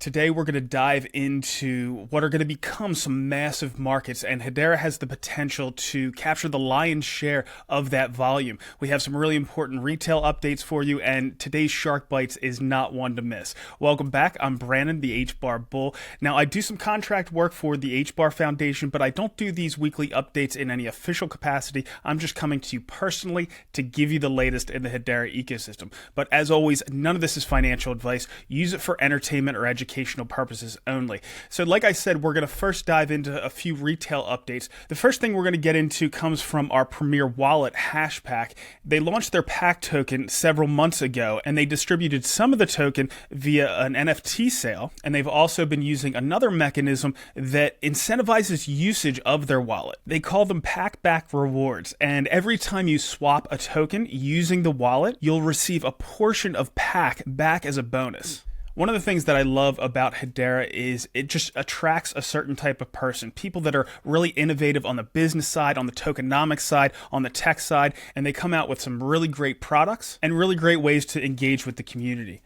Today, we're going to dive into what are going to become some massive markets, and Hedera has the potential to capture the lion's share of that volume. We have some really important retail updates for you, and today's Shark Bites is not one to miss. Welcome back. I'm Brandon, the HBAR Bull. Now, I do some contract work for the HBAR Foundation, but I don't do these weekly updates in any official capacity. I'm just coming to you personally to give you the latest in the Hedera ecosystem. But as always, none of this is financial advice. Use it for entertainment or educational purposes only. So like I said, we're going to first dive into a few retail updates. The first thing we're going to get into comes from our premier wallet, Hashpack. They launched their Pack token several months ago, and they distributed some of the token via an NFT sale, and they've also been using another mechanism that incentivizes usage of their wallet. They call them Packback rewards, and every time you swap a token using the wallet, you'll receive a portion of Pack back as a bonus. One of the things that I love about Hedera is it just attracts a certain type of person, people that are really innovative on the business side, on the tokenomics side, on the tech side, and they come out with some really great products and really great ways to engage with the community.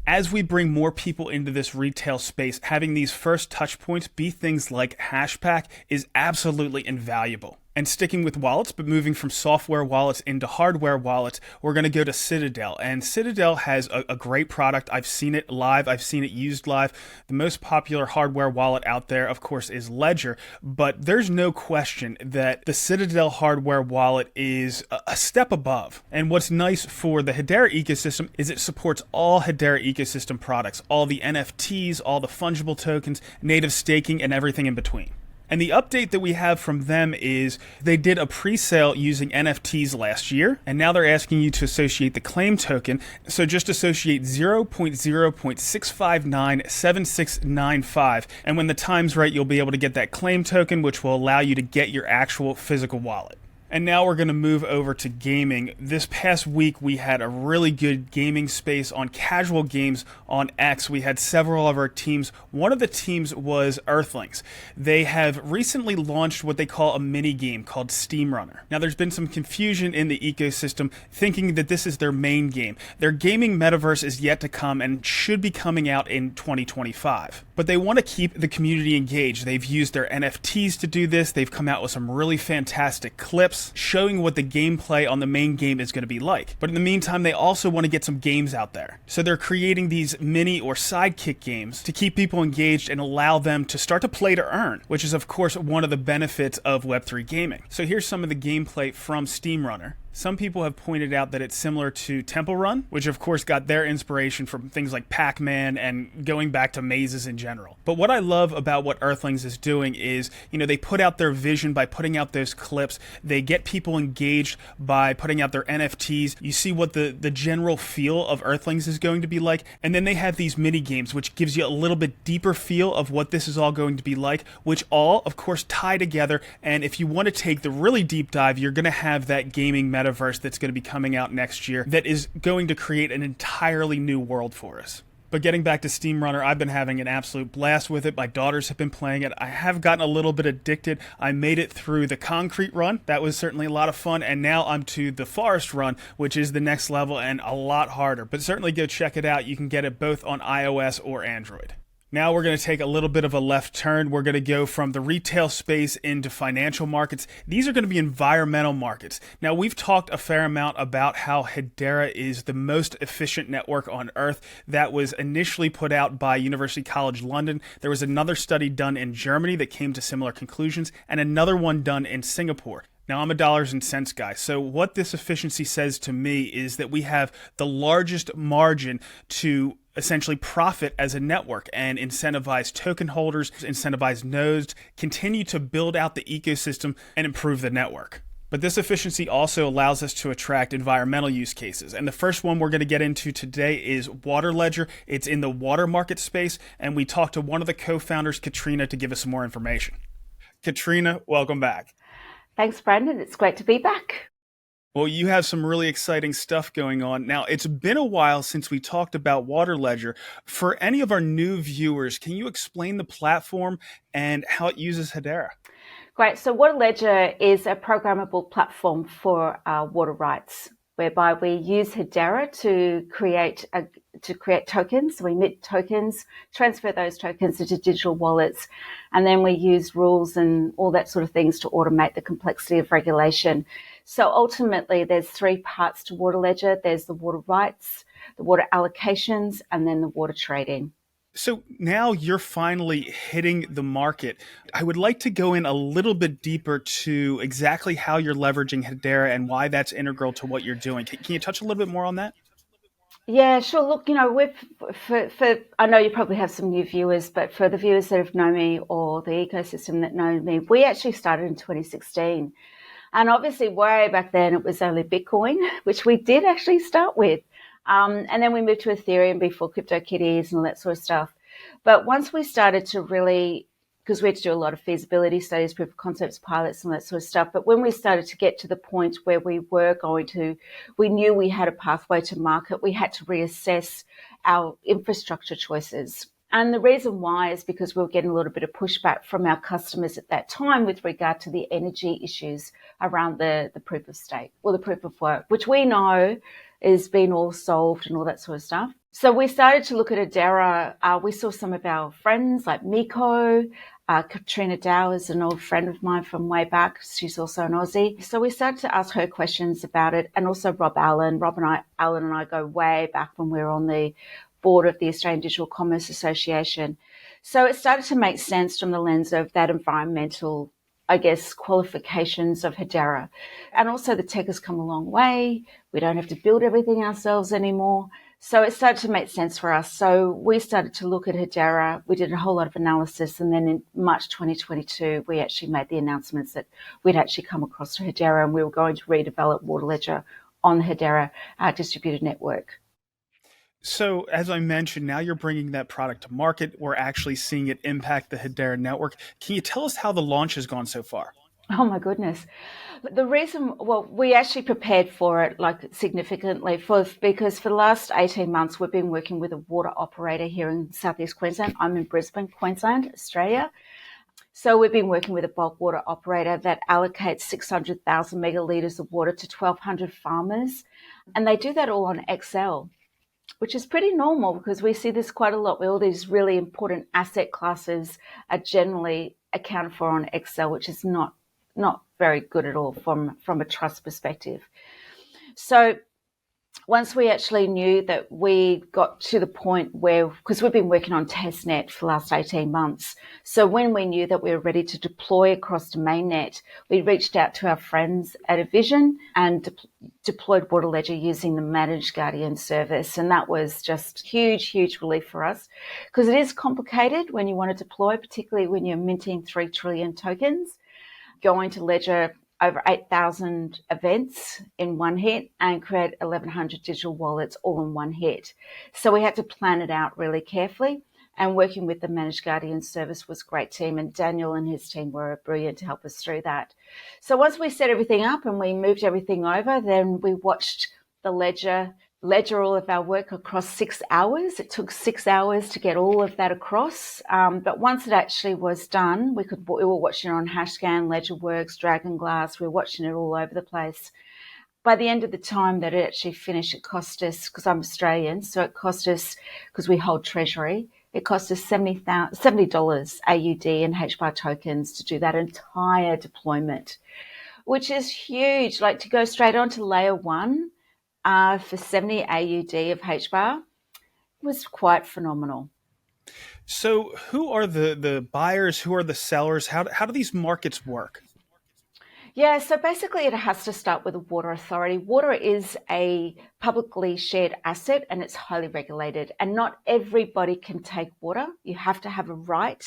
As we bring more people into this retail space, having these first touch points be things like Hashpack is absolutely invaluable. And sticking with wallets, but moving from software wallets into hardware wallets, we're going to go to Citadel. And Citadel has a great product. I've seen it live. I've seen it used live. The most popular hardware wallet out there, of course, is Ledger. But there's no question that the Citadel hardware wallet is a step above. And what's nice for the Hedera ecosystem is it supports all Hedera ecosystem products, all the NFTs, all the fungible tokens, native staking, and everything in between. And the update that we have from them is they did a pre-sale using NFTs last year, and now they're asking you to associate the claim token. So just associate 0.0.6597695, and when the time's right, you'll be able to get that claim token, which will allow you to get your actual physical wallet. And now we're going to move over to gaming. This past week, we had a really good gaming space on casual games on X. We had several of our teams. One of the teams was Earthlings. They have recently launched what they call a mini game called Steamrunner. Now, there's been some confusion in the ecosystem thinking that this is their main game. Their gaming metaverse is yet to come and should be coming out in 2025. But they want to keep the community engaged. They've used their NFTs to do this. They've come out with some really fantastic clips showing what the gameplay on the main game is going to be like. But in the meantime, they also want to get some games out there. So they're creating these mini or sidekick games to keep people engaged and allow them to start to play to earn, which is of course one of the benefits of Web3 gaming. So here's some of the gameplay from Steamrunner. Some people have pointed out that it's similar to Temple Run, which of course got their inspiration from things like Pac-Man and going back to mazes in general. But what I love about what Earthlings is doing is, they put out their vision by putting out those clips. They get people engaged by putting out their NFTs. You see what the general feel of Earthlings is going to be like. And then they have these mini games, which gives you a little bit deeper feel of what this is all going to be like, which all, of course, tie together. And if you want to take the really deep dive, you're going to have that gaming metaverse that's going to be coming out next year that is going to create an entirely new world for us. But getting back to Steamrunner, I've been having an absolute blast with it. My daughters have been playing it. I have gotten a little bit addicted. I made it through the concrete run. That was certainly a lot of fun. And now I'm to the forest run, which is the next level and a lot harder. But certainly go check it out. You can get it both on iOS or Android. Now we're going to take a little bit of a left turn. We're going to go from the retail space into financial markets. These are going to be environmental markets. Now, we've talked a fair amount about how Hedera is the most efficient network on Earth. That was initially put out by University College London. There was another study done in Germany that came to similar conclusions, and another one done in Singapore. Now, I'm a dollars and cents guy, so what this efficiency says to me is that we have the largest margin to essentially profit as a network and incentivize token holders, incentivize nodes, continue to build out the ecosystem and improve the network. But this efficiency also allows us to attract environmental use cases. And the first one we're going to get into today is Water Ledger. It's in the water market space, and we talked to one of the co-founders, Katrina, to give us some more information. Katrina, welcome back. Thanks, Brandon. It's great to be back. Well, you have some really exciting stuff going on. Now, it's been a while since we talked about Water Ledger. For any of our new viewers, can you explain the platform and how it uses Hedera? Great. So Water Ledger is a programmable platform for water rights whereby we use Hedera to create tokens. So we mint tokens, transfer those tokens into digital wallets, and then we use rules and all that sort of things to automate the complexity of regulation. So ultimately, there's three parts to water ledger. There's the water rights, the water allocations, and then the water trading. So now you're finally hitting the market. I would like to go in a little bit deeper to exactly how you're leveraging Hedera and why that's integral to what you're doing. Can you touch a little bit more on that? Yeah, sure. Look, I know you probably have some new viewers, but for the viewers that have known me or the ecosystem that know me, we actually started in 2016. And obviously way back then it was only Bitcoin, which we did actually start with. And then we moved to Ethereum before CryptoKitties and all that sort of stuff. But once we started to really, because we had to do a lot of feasibility studies, proof of concepts, pilots, and that sort of stuff. But when we started to get to the point where we knew we had a pathway to market, we had to reassess our infrastructure choices. And the reason why is because we were getting a little bit of pushback from our customers at that time with regard to the energy issues around the proof of stake or the proof of work, which we know is being all solved and all that sort of stuff. So we started to look at Hedera. We saw some of our friends like Miko, Katrina Dow is an old friend of mine from way back. She's also an Aussie. So we started to ask her questions about it, and also Rob Allen. Allen and I go way back when we were on the board of the Australian Digital Commerce Association. So it started to make sense from the lens of that environmental, I guess, qualifications of Hedera. And also the tech has come a long way. We don't have to build everything ourselves anymore. So it started to make sense for us. So we started to look at Hedera. We did a whole lot of analysis. And then in March 2022, we actually made the announcements that we'd actually come across to Hedera and we were going to redevelop Water Ledger on the Hedera distributed network. So as I mentioned, now you're bringing that product to market. We're actually seeing it impact the Hedera network. Can you tell us how the launch has gone so far? Oh my goodness. The reason, we actually prepared for it significantly because for the last 18 months, we've been working with a water operator here in Southeast Queensland. I'm in Brisbane, Queensland, Australia. So we've been working with a bulk water operator that allocates 600,000 megalitres of water to 1,200 farmers. And they do that all on Excel, which is pretty normal because we see this quite a lot where all these really important asset classes are generally accounted for on Excel, which is not very good at all from a trust perspective. So once we actually knew that we got to the point where, because we've been working on testnet for the last 18 months, so when we knew that we were ready to deploy across to mainnet, we reached out to our friends at Avision and deployed Water Ledger using the Managed Guardian service. And that was just huge relief for us because it is complicated when you want to deploy, particularly when you're minting 3 trillion tokens, going to Ledger over 8,000 events in one hit and create 1,100 digital wallets all in one hit. So we had to plan it out really carefully, and working with the Managed Guardian service was a great team, and Daniel and his team were brilliant to help us through that. So once we set everything up and we moved everything over, then we watched the ledger all of our work across 6 hours. It took 6 hours to get all of that across. But once it actually was done, we were watching it on Hashscan, LedgerWorks, Dragonglass. We were watching it all over the place. By the end of the time that it actually finished, it cost us, because I'm Australian, so it cost us, because we hold treasury, it cost us $70 AUD in HBAR tokens to do that entire deployment, which is huge. Like to go straight on to layer one, for 70 AUD of HBAR was quite phenomenal. So who are the buyers? Who are the sellers? How do these markets work? Yeah, so basically it has to start with a water authority. Water is a publicly shared asset and it's highly regulated, and not everybody can take water. You have to have a right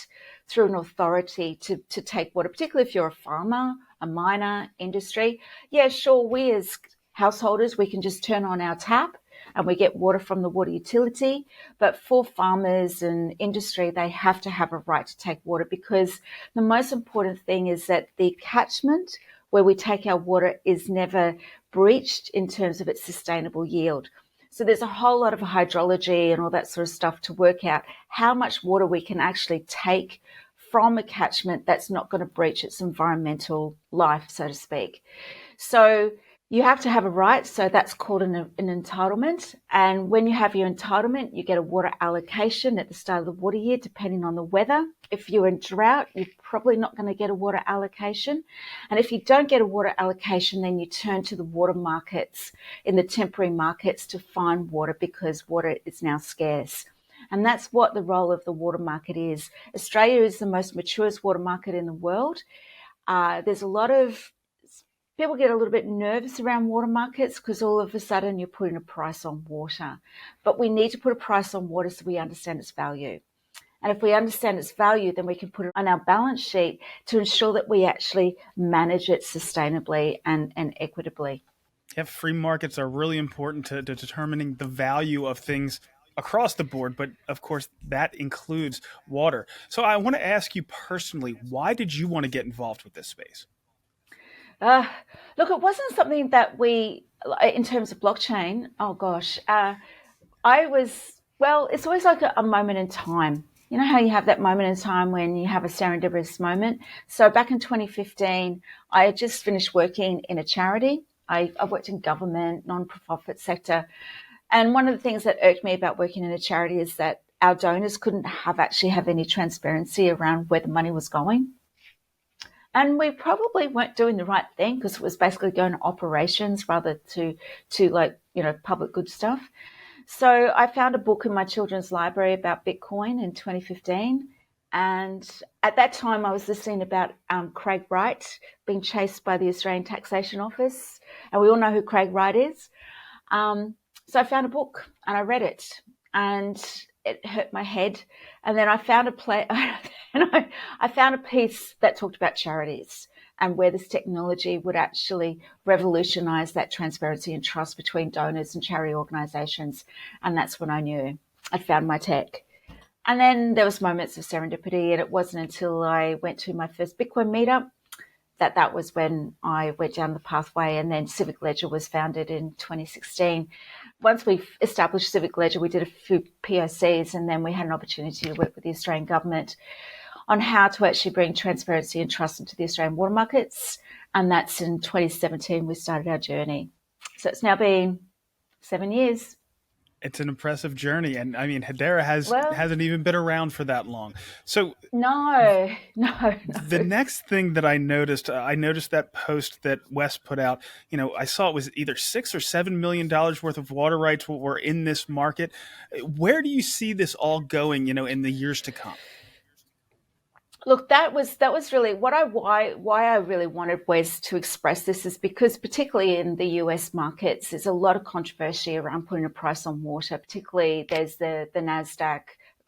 through an authority to take water, particularly if you're a farmer, a miner, industry. Yeah, sure, we as householders, we can just turn on our tap and we get water from the water utility. But for farmers and industry, they have to have a right to take water, because the most important thing is that the catchment where we take our water is never breached in terms of its sustainable yield. So there's a whole lot of hydrology and all that sort of stuff to work out how much water we can actually take from a catchment that's not going to breach its environmental life, so to speak. So You have to have a right, so that's called an entitlement. And when you have your entitlement, you get a water allocation at the start of the water year, depending on the weather. If you're in drought, you're probably not going to get a water allocation. And if you don't get a water allocation, then you turn to the water markets, in the temporary markets, to find water because water is now scarce. And that's what the role of the water market is. Australia is the most maturest water market in the world. There's a lot of people get a little bit nervous around water markets because all of a sudden you're putting a price on water. But we need to put a price on water so we understand its value. And if we understand its value, then we can put it on our balance sheet to ensure that we actually manage it sustainably and equitably. Yeah, free markets are really important to determining the value of things across the board, but of course that includes water. So I want to ask you personally, why did you want to get involved with this space? Look, it wasn't something that we, in terms of blockchain, oh gosh, it's always like a moment in time. You know how you have that moment in time when you have a serendipitous moment? So back in 2015, I had just finished working in a charity. I worked in government, non-profit sector. And one of the things that irked me about working in a charity is that our donors couldn't actually have any transparency around where the money was going. And we probably weren't doing the right thing because it was basically going to operations rather to public good stuff. So I found a book in my children's library about Bitcoin in 2015. And at that time, I was listening about Craig Wright being chased by the Australian Taxation Office. And we all know who Craig Wright is. So I found a book and I read it. And it hurt my head. And then I found I found a piece that talked about charities and where this technology would actually revolutionize that transparency and trust between donors and charity organizations. And that's when I knew I'd found my tech. And then there was moments of serendipity, and it wasn't until I went to my first Bitcoin meetup that was when I went down the pathway, and then Civic Ledger was founded in 2016. Once we established Civic Ledger, we did a few POCs, and then we had an opportunity to work with the Australian government on how to actually bring transparency and trust into the Australian water markets. And that's in 2017 we started our journey. So it's now been 7 years. It's an impressive journey, and I mean, Hedera hasn't even been around for that long. So no. The next thing that I noticed that post that Wes put out. I saw it was either $6 or $7 million worth of water rights were in this market. Where do you see this all going? In the years to come. Look, that was really why I really wanted Wes to express this is because particularly in the US markets, there's a lot of controversy around putting a price on water. Particularly, there's the NASDAQ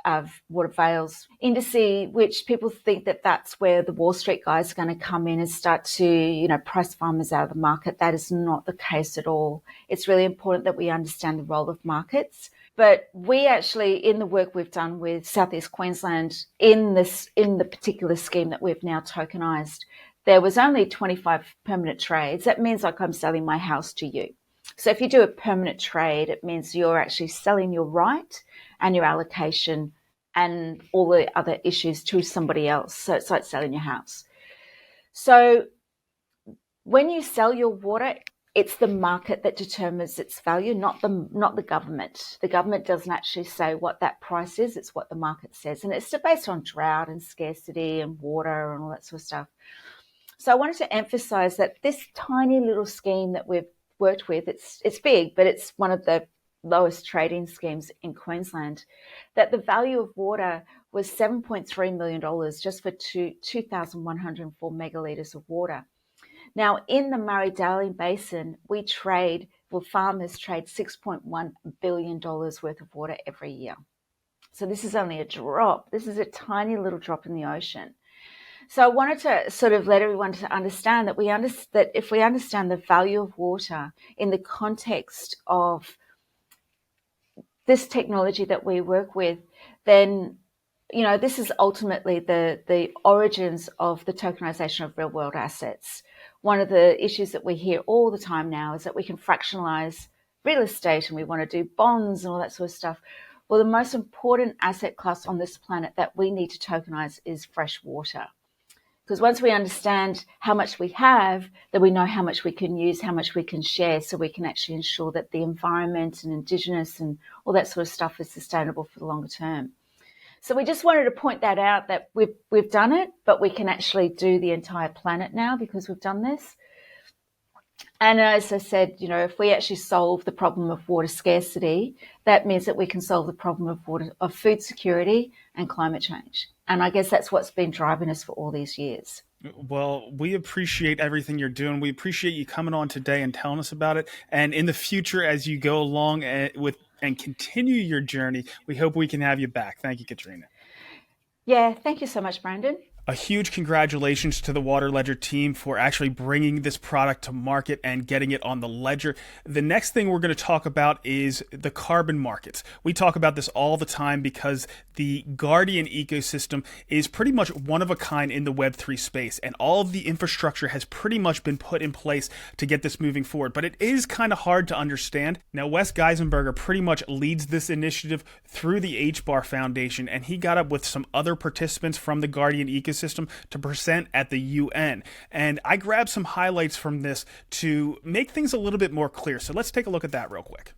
of water veils indice, which people think that that's where the Wall Street guys are going to come in and start to, price farmers out of the market. That is not the case at all. It's really important that we understand the role of markets. But we actually, in the work we've done with Southeast Queensland, in the particular scheme that we've now tokenized, there was only 25 permanent trades. That means like I'm selling my house to you. So if you do a permanent trade, it means you're actually selling your right and your allocation and all the other issues to somebody else. So it's like selling your house. So when you sell your water, it's the market that determines its value, not the government. The government doesn't actually say what that price is. It's what the market says. And it's based on drought and scarcity and water and all that sort of stuff. So I wanted to emphasize that this tiny little scheme that we've worked with, it's big, but it's one of the lowest trading schemes in Queensland, that the value of water was $7.3 million just for 2,104 megalitres of water. Now, in the Murray-Darling Basin, farmers trade $6.1 billion worth of water every year. So this is only a drop. This is a tiny little drop in the ocean. So I wanted to sort of let everyone to understand that that if we understand the value of water in the context of this technology that we work with, then this is ultimately the origins of the tokenization of real world assets. One of the issues that we hear all the time now is that we can fractionalize real estate and we want to do bonds and all that sort of stuff. Well, the most important asset class on this planet that we need to tokenize is fresh water, Because once we understand how much we have, then we know how much we can use, how much we can share, so we can actually ensure that the environment and Indigenous and all that sort of stuff is sustainable for the longer term. So we just wanted to point that out, that we've done it, but we can actually do the entire planet now because we've done this. And as I said, if we actually solve the problem of water scarcity, that means that we can solve the problem of food security and climate change. And I guess that's what's been driving us for all these years. Well, we appreciate everything you're doing. We appreciate you coming on today and telling us about it. And in the future, as you go along and continue your journey, we hope we can have you back. Thank you, Katrina. Yeah, thank you so much, Brandon. A huge congratulations to the Water Ledger team for actually bringing this product to market and getting it on the ledger. The next thing we're going to talk about is the carbon markets. We talk about this all the time because the Guardian ecosystem is pretty much one of a kind in the Web3 space, and all of the infrastructure has pretty much been put in place to get this moving forward. But it is kind of hard to understand. Now, Wes Geisenberger pretty much leads this initiative through the HBAR Foundation, and he got up with some other participants from the Guardian ecosystem to present at the UN. And I grabbed some highlights from this to make things a little bit more clear. So let's take a look at that real quick.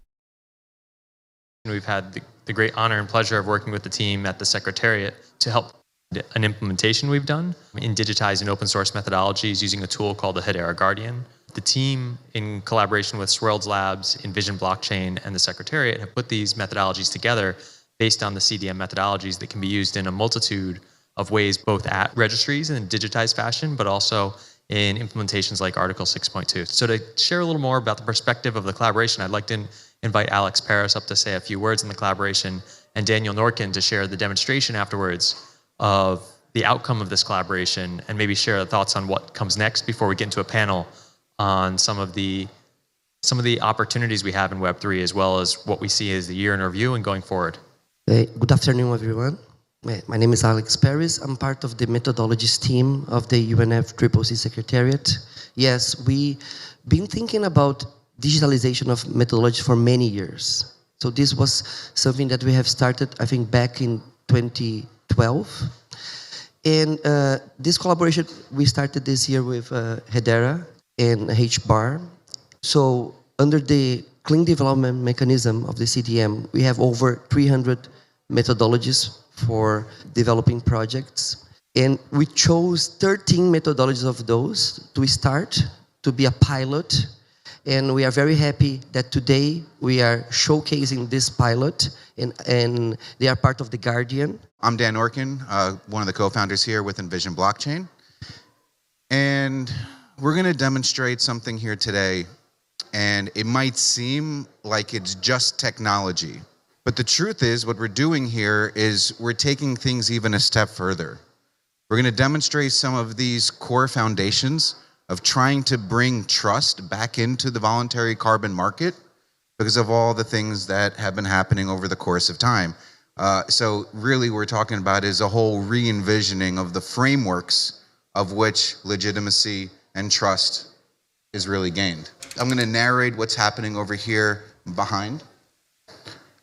We've had the great honor and pleasure of working with the team at the Secretariat to help an implementation we've done in digitizing open source methodologies using a tool called the Hedera Guardian. The team, in collaboration with Swirlds Labs, Envision Blockchain, and the Secretariat, have put these methodologies together based on the CDM methodologies that can be used in a multitude of ways, both at registries in a digitized fashion, but also in implementations like Article 6.2. So to share a little more about the perspective of the collaboration, I'd like to invite Alex Paris up to say a few words in the collaboration, and Daniel Norkin to share the demonstration afterwards of the outcome of this collaboration, and maybe share thoughts on what comes next before we get into a panel on some of the opportunities we have in Web3, as well as what we see as the year in review and going forward. Hey, good afternoon, everyone. My name is Alex Paris. I'm part of the methodologies team of the UNFCCC Secretariat. Yes, we've been thinking about digitalization of methodology for many years. So this was something that we have started, I think, back in 2012. And this collaboration, we started this year with Hedera and HBAR. So under the clean development mechanism of the CDM, we have over 300 methodologies for developing projects. And we chose 13 methodologies of those to start, to be a pilot. And we are very happy that today we are showcasing this pilot, and they are part of the Guardian. I'm Dan Norkin, one of the co-founders here with Envision Blockchain. And we're going to demonstrate something here today. And it might seem like it's just technology. But the truth is, what we're doing here is we're taking things even a step further. We're going to demonstrate some of these core foundations of trying to bring trust back into the voluntary carbon market because of all the things that have been happening over the course of time. So really what we're talking about is a whole re-envisioning of the frameworks of which legitimacy and trust is really gained. I'm going to narrate what's happening over here behind.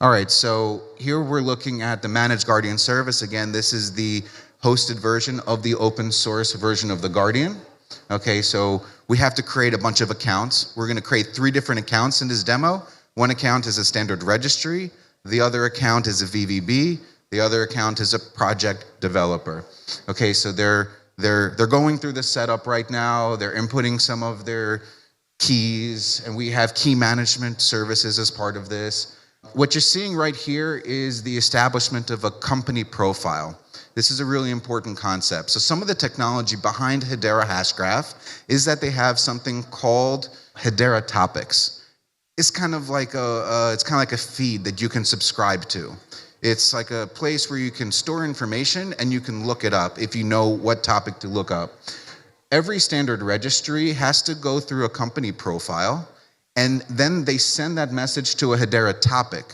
All right, so here we're looking at the Managed Guardian service. Again, this is the hosted version of the open source version of the Guardian. Okay, so we have to create a bunch of accounts. We're going to create 3 different accounts in this demo. One account is a standard registry. The other account is a VVB. The other account is a project developer. Okay, so they're going through the setup right now. They're inputting some of their keys, and we have key management services as part of this. What you're seeing right here is the establishment of a company profile. This is a really important concept. So some of the technology behind Hedera Hashgraph is that they have something called Hedera Topics. It's kind of like a feed that you can subscribe to. It's like a place where you can store information and you can look it up if you know what topic to look up. Every standard registry has to go through a company profile, and then they send that message to a Hedera topic.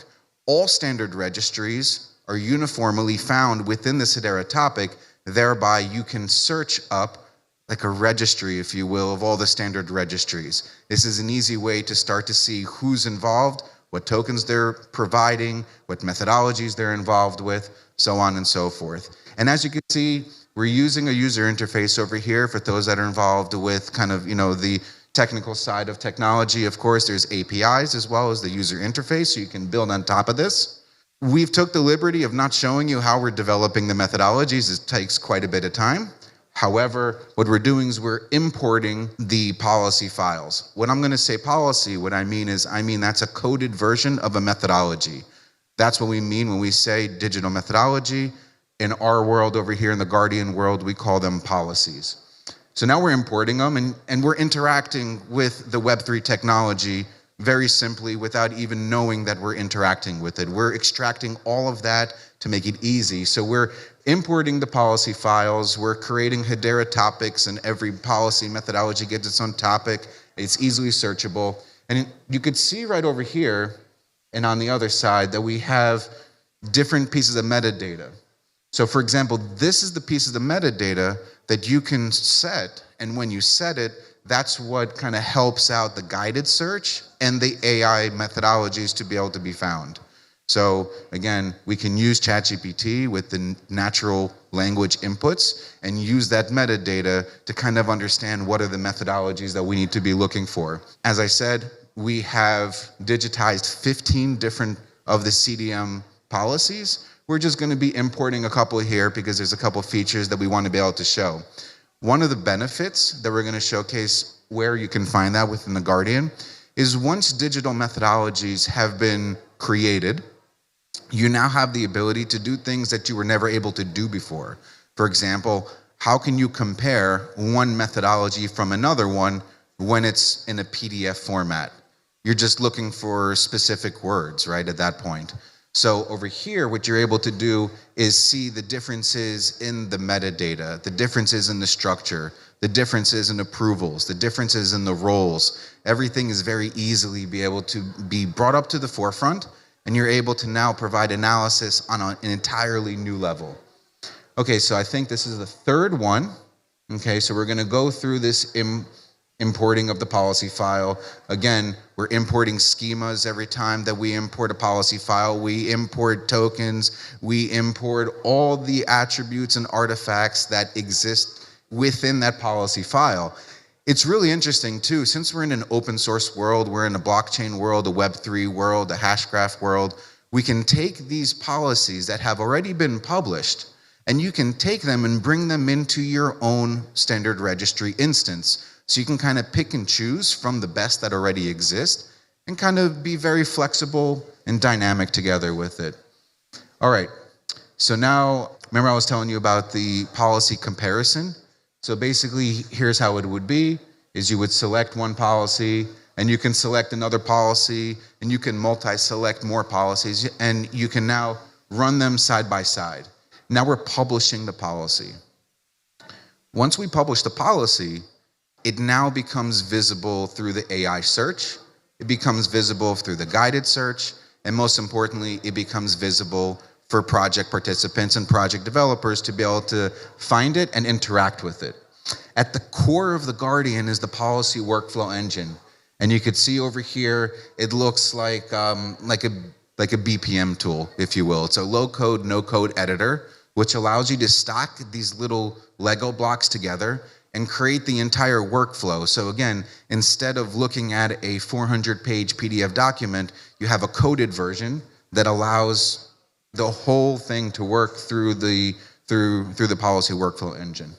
All standard registries are uniformly found within this Hedera topic, thereby you can search up like a registry, if you will, of all the standard registries. This is an easy way to start to see who's involved, what tokens they're providing, what methodologies they're involved with, so on and so forth. And as you can see, We're using a user interface over here for those that are involved with kind of, the technical side of technology. Of course, there's APIs as well as the user interface, so you can build on top of this. We've took the liberty of not showing you how we're developing the methodologies. It takes quite a bit of time. However, what we're doing is we're importing the policy files. When I'm going to say policy, what I mean that's a coded version of a methodology. That's what we mean when we say digital methodology. In our world over here in the Guardian world, we call them policies. So now we're importing them and we're interacting with the Web3 technology very simply without even knowing that we're interacting with it. We're extracting all of that to make it easy. So we're importing the policy files, we're creating Hedera topics, and every policy methodology gets its own topic. It's easily searchable. And you could see right over here and on the other side that we have different pieces of metadata. So for example, this is the piece of the metadata that you can set, and when you set it, that's what kind of helps out the guided search and the AI methodologies to be able to be found. So again, we can use ChatGPT with the natural language inputs and use that metadata to kind of understand what are the methodologies that we need to be looking for. As I said, we have digitized 15 different of the CDM policies. We're just going to be importing a couple here because there's a couple features that we want to be able to show. One of the benefits that we're going to showcase where you can find that within the Guardian is once digital methodologies have been created, you now have the ability to do things that you were never able to do before. For example, how can you compare one methodology from another one when it's in a PDF format? You're just looking for specific words, right, at that point. So over here, what you're able to do is see the differences in the metadata, the differences in the structure, the differences in approvals, the differences in the roles. Everything is very easily be able to be brought up to the forefront, and you're able to now provide analysis on an entirely new level. Okay, so I think this is the third one. Okay, so we're gonna go through this importing of the policy file. Again, we're importing schemas every time that we import a policy file. We import tokens. We import all the attributes and artifacts that exist within that policy file. It's really interesting too, since we're in an open source world, we're in a blockchain world, a Web3 world, a hashgraph world, we can take these policies that have already been published and you can take them and bring them into your own standard registry instance. So you can kind of pick and choose from the best that already exist and kind of be very flexible and dynamic together with it. All right, so now, remember I was telling you about the policy comparison? So basically, here's how it would be, is you would select one policy and you can select another policy and you can multi-select more policies and you can now run them side by side. Now we're publishing the policy. Once we publish the policy, it now becomes visible through the AI search, it becomes visible through the guided search, and most importantly, it becomes visible for project participants and project developers to be able to find it and interact with it. At the core of the Guardian is the policy workflow engine. And you could see over here, it looks like a BPM tool, if you will. It's a low code, no code editor, which allows you to stack these little Lego blocks together and create the entire workflow. So again, instead of looking at a 400-page PDF document, you have a coded version that allows the whole thing to work through the policy workflow engine.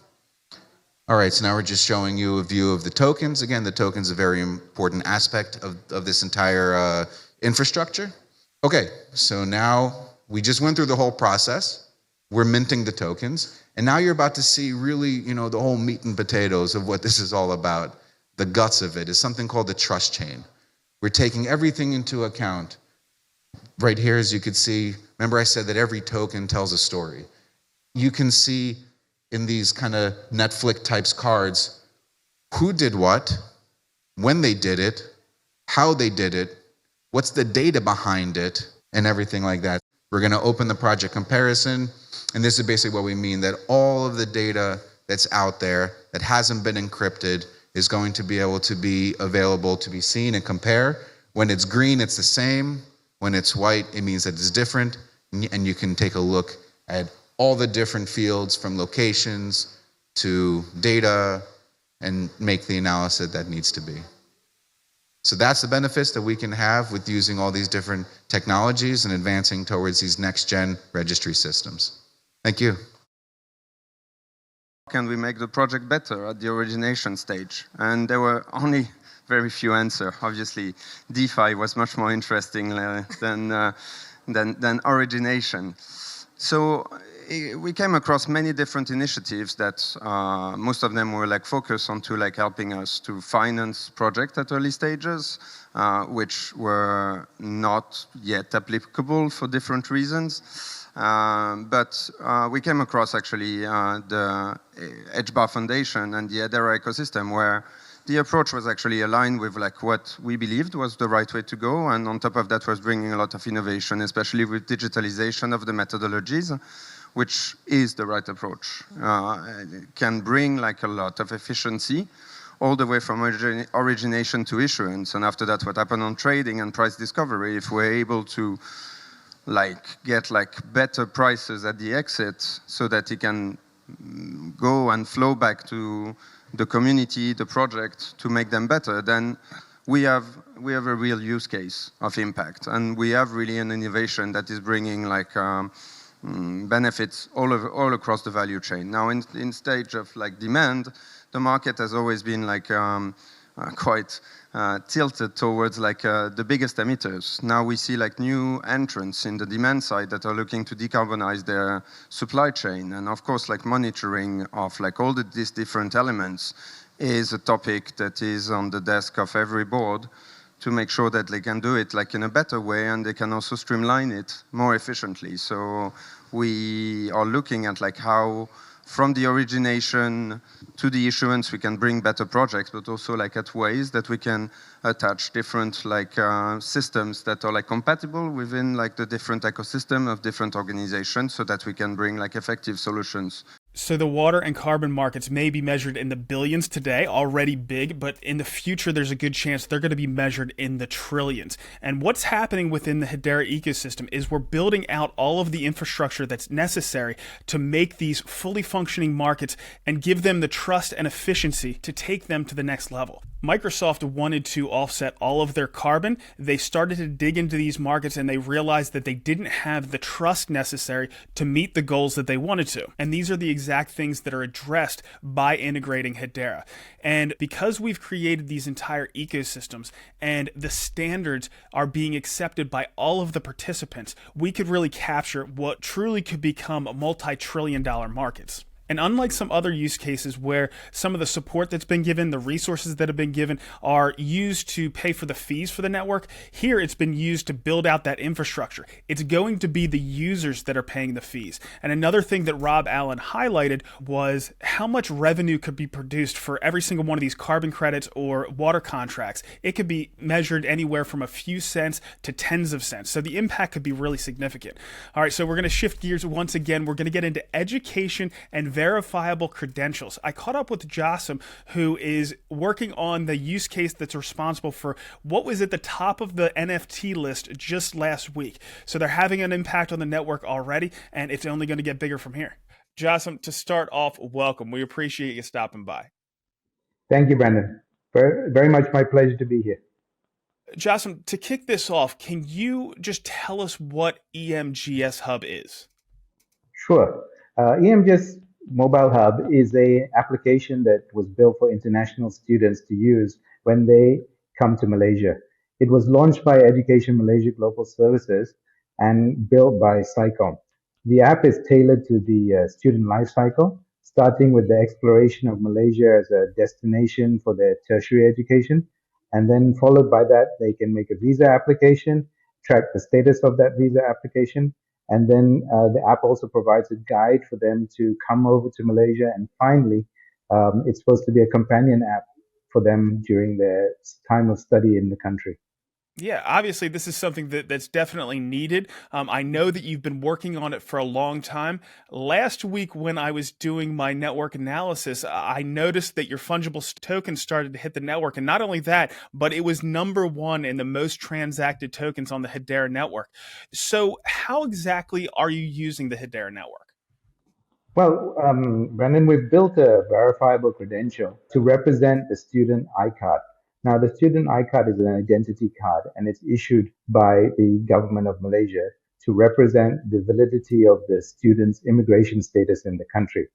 All right, so now we're just showing you a view of the tokens. Again, the tokens are a very important aspect of this entire infrastructure. Okay, so now we just went through the whole process. We're minting the tokens. And now you're about to see really, the whole meat and potatoes of what this is all about. The guts of it is something called the trust chain. We're taking everything into account. Right here, as you could see, remember I said that every token tells a story. You can see in these kind of Netflix types cards, who did what, when they did it, how they did it, what's the data behind it, and everything like that. We're gonna open the project comparison. And this is basically what we mean, that all of the data that's out there that hasn't been encrypted is going to be able to be available to be seen and compare. When it's green, it's the same. When it's white, it means that it's different. And you can take a look at all the different fields from locations to data and make the analysis that needs to be. So that's the benefits that we can have with using all these different technologies and advancing towards these next-gen registry systems. Thank you. Can we make the project better at the origination stage? And there were only very few answers. Obviously, DeFi was much more interesting than origination. So we came across many different initiatives that most of them were like focused onto like helping us to finance projects at early stages, which were not yet applicable for different reasons. But we came across actually the HBAR Foundation and the Hedera ecosystem, where the approach was actually aligned with like what we believed was the right way to go, and on top of that was bringing a lot of innovation, especially with digitalization of the methodologies, which is the right approach. It can bring like a lot of efficiency all the way from origination to issuance, and after that what happened on trading and price discovery, if we're able to like get like better prices at the exit so that it can go and flow back to the community, the project, to make them better, then we have a real use case of impact, and we have really an innovation that is bringing like benefits all across the value chain. Now, in stage of like demand, the market has always been like quite tilted towards like the biggest emitters. Now we see like new entrants in the demand side that are looking to decarbonize their supply chain, and of course like monitoring of like all these different elements is a topic that is on the desk of every board to make sure that they can do it like in a better way, and they can also streamline it more efficiently. So we are looking at like how from the origination to the issuance we can bring better projects, but also like at ways that we can attach different like systems that are like compatible within like the different ecosystem of different organizations, so that we can bring like effective solutions. So the water and carbon markets may be measured in the billions today, already big, but in the future there's a good chance they're going to be measured in the trillions. And what's happening within the Hedera ecosystem is we're building out all of the infrastructure that's necessary to make these fully functioning markets and give them the trust and efficiency to take them to the next level. Microsoft wanted to offset all of their carbon. They started to dig into these markets and they realized that they didn't have the trust necessary to meet the goals that they wanted to. And these are the exact things that are addressed by integrating Hedera. And because we've created these entire ecosystems and the standards are being accepted by all of the participants, we could really capture what truly could become multi-trillion-dollar markets. And unlike some other use cases where some of the support that's been given, the resources that have been given are used to pay for the fees for the network, here it's been used to build out that infrastructure. It's going to be the users that are paying the fees. And another thing that Rob Allen highlighted was how much revenue could be produced for every single one of these carbon credits or water contracts. It could be measured anywhere from a few cents to tens of cents. So the impact could be really significant. All right, so we're going to shift gears once again. We're going to get into education and verifiable credentials. I caught up with Jassim, who is working on the use case that's responsible for what was at the top of the NFT list just last week. So they're having an impact on the network already, and it's only going to get bigger from here. Jassim, to start off, welcome. We appreciate you stopping by. Thank you, Brandon. Very, very much my pleasure to be here. Jassim, to kick this off, can you just tell us what EMGS Hub is? Sure. EMGS Mobile Hub is an application that was built for international students to use when they come to Malaysia. It was launched by Education Malaysia Global Services and built by SciComm. The app is tailored to the student life cycle, starting with the exploration of Malaysia as a destination for their tertiary education. And then followed by that, they can make a visa application, track the status of that visa application, and then the app also provides a guide for them to come over to Malaysia. And finally, it's supposed to be a companion app for them during their time of study in the country. Yeah, obviously this is something that's definitely needed. I know that you've been working on it for a long time. Last week when I was doing my network analysis, I noticed that your fungible token started to hit the network. And not only that, but it was #1 in the most transacted tokens on the Hedera network. So how exactly are you using the Hedera network? Well, Brendan, we've built a verifiable credential to represent the student iCard. Now, the student iCard is an identity card and it's issued by the government of Malaysia to represent the validity of the student's immigration status in the country.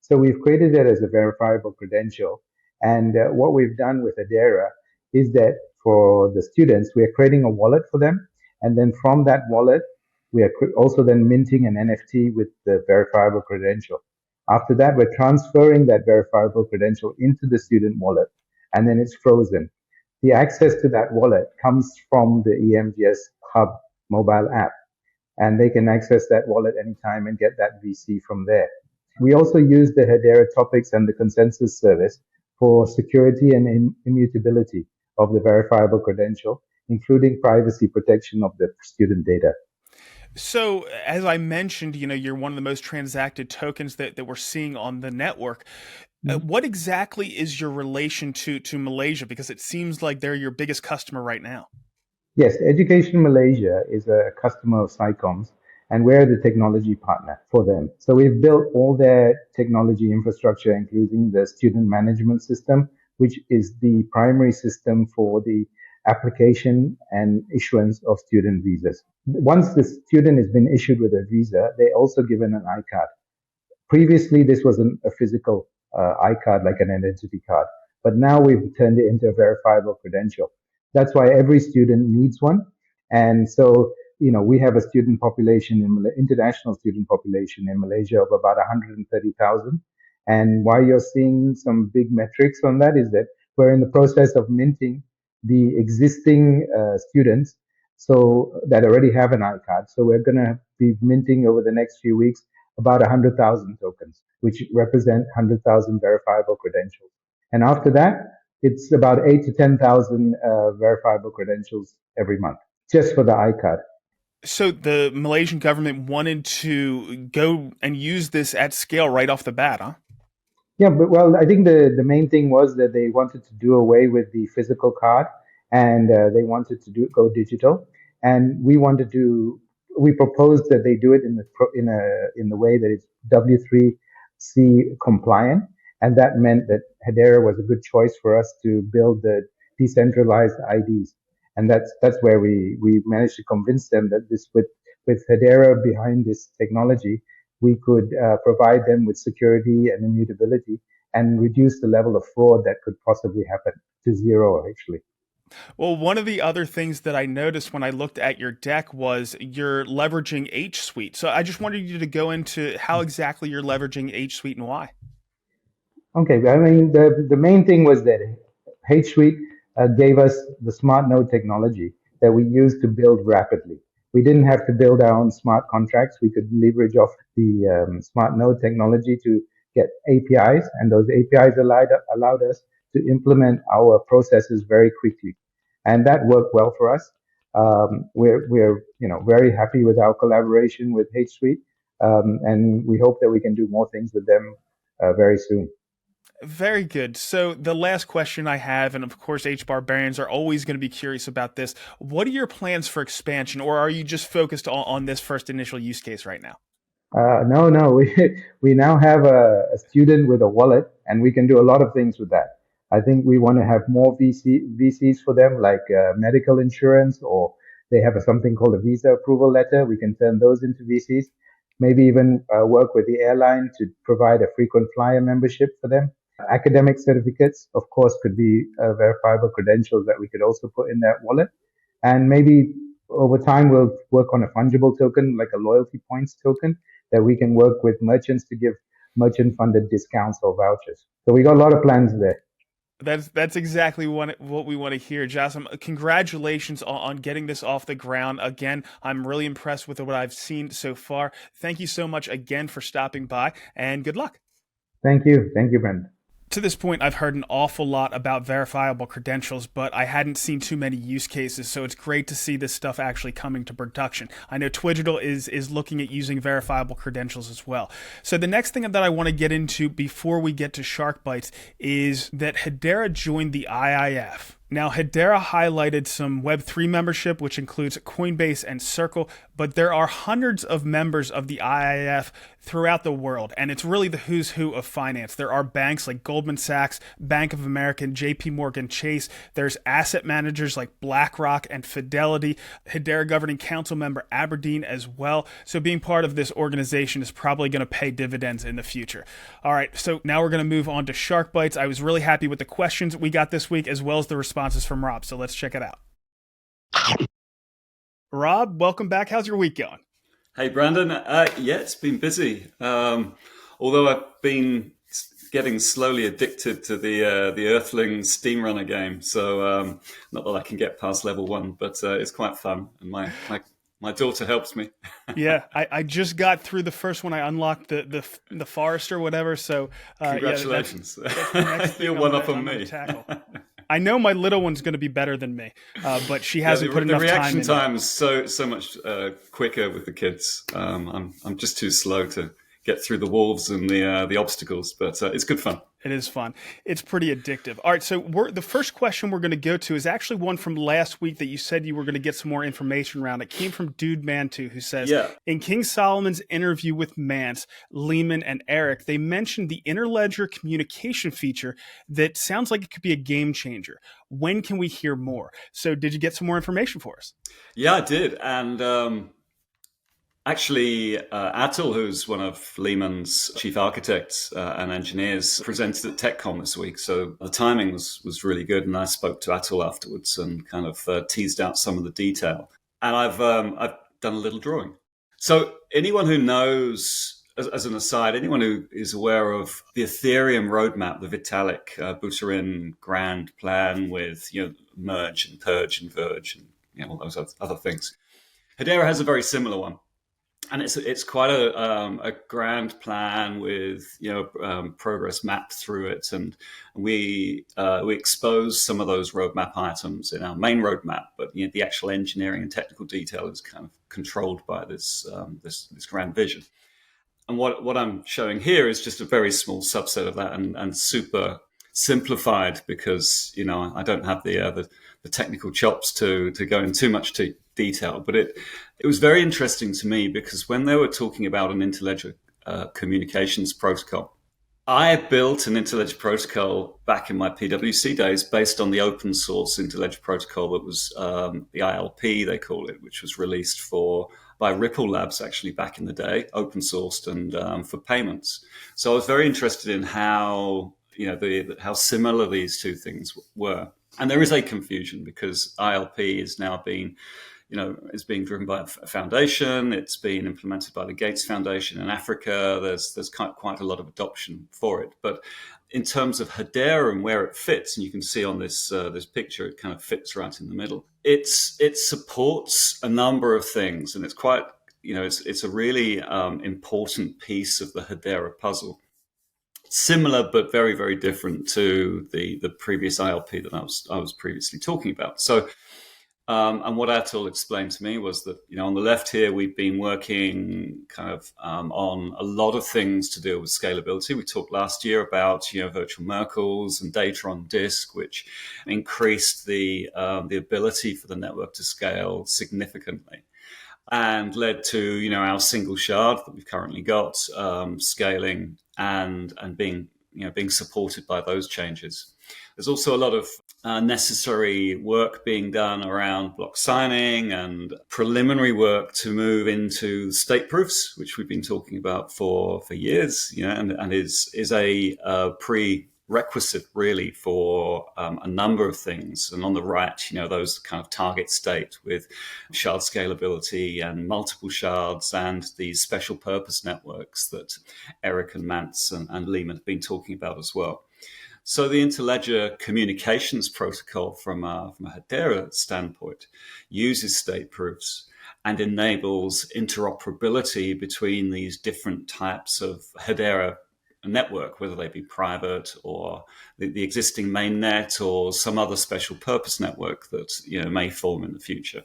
So we've created it as a verifiable credential. And what we've done with Hedera is that for the students, we are creating a wallet for them. And then from that wallet, we are also then minting an NFT with the verifiable credential. After that, we're transferring that verifiable credential into the student wallet, and then it's frozen. The access to that wallet comes from the EMGS Hub mobile app, and they can access that wallet anytime and get that VC from there. We also use the Hedera topics and the consensus service for security and immutability of the verifiable credential, including privacy protection of the student data. So, as I mentioned, you're one of the most transacted tokens that we're seeing on the network. What exactly is your relation to Malaysia? Because it seems like they're your biggest customer right now. Yes, Education Malaysia is a customer of SciComm's, and we're the technology partner for them. So we've built all their technology infrastructure, including the student management system, which is the primary system for the application and issuance of student visas. Once the student has been issued with a visa, they're also given an iCard. Previously, this wasn't a physical iCard like an identity card, but now we've turned it into a verifiable credential. That's why every student needs one. And so, we have a student population international student population in Malaysia of about 130,000. And why you're seeing some big metrics on that is that we're in the process of minting the existing students so that already have an iCard. So we're going to be minting over the next few weeks about 100,000 tokens, which represent 100,000 verifiable credentials. And after that, it's about 8 to 10,000 verifiable credentials every month, just for the iCard. So the Malaysian government wanted to go and use this at scale right off the bat, huh? Yeah, but I think the main thing was that they wanted to do away with the physical card, and they wanted to go digital. And we proposed that they do it in the way that it's W3C compliant, and that meant that Hedera was a good choice for us to build the decentralized IDs, and that's where we managed to convince them that with Hedera behind this technology, we could provide them with security and immutability and reduce the level of fraud that could possibly happen to zero, actually. Well, one of the other things that I noticed when I looked at your deck was you're leveraging H Suite. So I just wanted you to go into how exactly you're leveraging H Suite and why. Okay, I mean, the main thing was that H Suite gave us the smart node technology that we used to build rapidly. We didn't have to build our own smart contracts. We could leverage off the smart node technology to get APIs, and those APIs allowed us to implement our processes very quickly, and that worked well for us. We're very happy with our collaboration with H Suite, and we hope that we can do more things with them very soon. Very good. So the last question I have, and of course HBAR Barons are always going to be curious about this, what are your plans for expansion, or are you just focused on this first initial use case right now? No. We now have a student with a wallet, and we can do a lot of things with that. I think we want to have more VCs for them, like medical insurance, or they have something called a visa approval letter. We can turn those into VCs. Maybe even work with the airline to provide a frequent flyer membership for them. Academic certificates, of course, could be verifiable credentials that we could also put in that wallet. And maybe over time, we'll work on a fungible token, like a loyalty points token, that we can work with merchants to give merchant-funded discounts or vouchers. So we got a lot of plans there. That's exactly what we want to hear, Jassim. Congratulations on getting this off the ground. Again, I'm really impressed with what I've seen so far. Thank you so much again for stopping by, and good luck. Thank you, Brent. To this point, I've heard an awful lot about verifiable credentials, but I hadn't seen too many use cases, so it's great to see this stuff actually coming to production. I know Twigital is looking at using verifiable credentials as well. So the next thing that I want to get into before we get to Shark Bites is that Hedera joined the IIF. Now, Hedera highlighted some Web3 membership, which includes Coinbase and Circle, but there are hundreds of members of the IIF throughout the world, and it's really the who's who of finance. There are banks like Goldman Sachs, Bank of America, JP Morgan Chase. There's asset managers like BlackRock and Fidelity, Hedera Governing Council member Aberdeen as well. So being part of this organization is probably going to pay dividends in the future. All right, so now we're going to move on to Shark Bites. I was really happy with the questions we got this week, as well as the responses from Rob. So let's check it out. Rob, welcome back. How's your week going? Hey, Brandon. Yeah, it's been busy. Although I've been getting slowly addicted to the Earthlings Steamrunner game. So not that I can get past level 1, but it's quite fun. And my daughter helps me. Yeah, I just got through the first one. I unlocked the forest or whatever. So congratulations. That's the next thing You're one up on me. I know my little one's going to be better than me, but she hasn't put enough time in. The reaction time is so much quicker with the kids. I'm just too slow to get through the wolves and the obstacles, but it's good fun. It is fun. It's pretty addictive. All right, so the first question we're going to go to is actually one from last week that you said you were going to get some more information around. It came from Dude Man2, who says, in King Solomon's interview with Mance, Lehman, and Eric, they mentioned the interledger communication feature that sounds like it could be a game changer. When can we hear more? So did you get some more information for us? Yeah, I did. And actually, Atul, who's one of Lehman's chief architects and engineers, presented at TechCon this week. So the timing was really good. And I spoke to Atul afterwards and kind of teased out some of the detail. And I've done a little drawing. So anyone who knows, as an aside, anyone who is aware of the Ethereum roadmap, the Vitalik Buterin grand plan with merge and purge and verge and all those other things, Hedera has a very similar one. And it's quite a grand plan with progress mapped through it, and we expose some of those roadmap items in our main roadmap. But the actual engineering and technical detail is kind of controlled by this grand vision. And what I'm showing here is just a very small subset of that, and super simplified because I don't have the technical chops to go in too much detail. But it was very interesting to me because when they were talking about an interledger communications protocol, I built an interledger protocol back in my PwC days based on the open source interledger protocol that was the ILP, they call it, which was released by Ripple Labs actually back in the day, open sourced and for payments. So I was very interested in how how similar these two things were. And there is a confusion because ILP is now being driven by a foundation. It's been implemented by the Gates Foundation in Africa. There's quite a lot of adoption for it. But in terms of Hedera and where it fits, and you can see on this picture, it kind of fits right in the middle. It supports a number of things, and it's quite it's a really important piece of the Hedera puzzle. Similar but very, very different to the previous ILP that I was previously talking about. So, and what Atul explained to me was that on the left here we've been working kind of on a lot of things to do with scalability. We talked last year about virtual Merkles and data on disk, which increased the ability for the network to scale significantly, and led to our single shard that we've currently got scaling and being supported by those changes. There's also a lot of necessary work being done around block signing and preliminary work to move into state proofs, which we've been talking about for years, and is a prerequisite really for a number of things. And on the right, those kind of target state with shard scalability and multiple shards and these special purpose networks that Eric and Mance and Lehman have been talking about as well. So the interledger communications protocol from a Hedera standpoint uses state proofs and enables interoperability between these different types of Hedera network, whether they be private or the existing mainnet or some other special purpose network that may form in the future.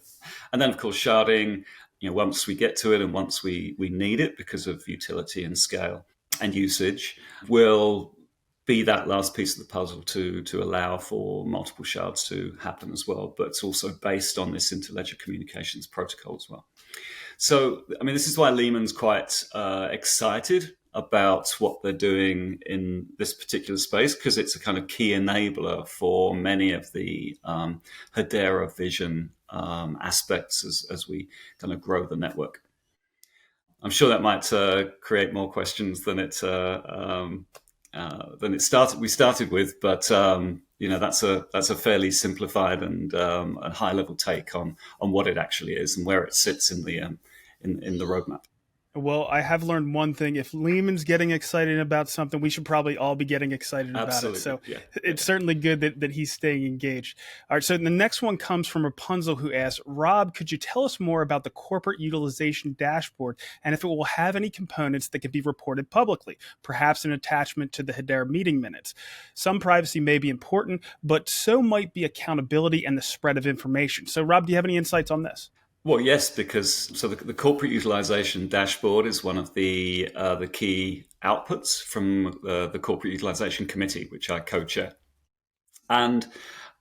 And then, of course, sharding, once we get to it and once we need it because of utility and scale and usage, will be that last piece of the puzzle to allow for multiple shards to happen as well. But it's also based on this interledger communications protocol as well. So, I mean, this is why Lehman's quite excited about what they're doing in this particular space, because it's a kind of key enabler for many of the Hedera vision aspects as we kind of grow the network. I'm sure that might create more questions than it we started with, but that's a fairly simplified and high level take on what it actually is and where it sits in the roadmap. Well, I have learned one thing. If Lehman's getting excited about something, we should probably all be getting excited about it. So it's certainly good that he's staying engaged. All right, so the next one comes from Rapunzel, who asks, Rob, could you tell us more about the corporate utilization dashboard and if it will have any components that can be reported publicly, perhaps an attachment to the Hedera meeting minutes? Some privacy may be important, but so might be accountability and the spread of information. So, Rob, do you have any insights on this? Well, yes, because the corporate utilization dashboard is one of the key outputs from the corporate utilization committee, which I co-chair, and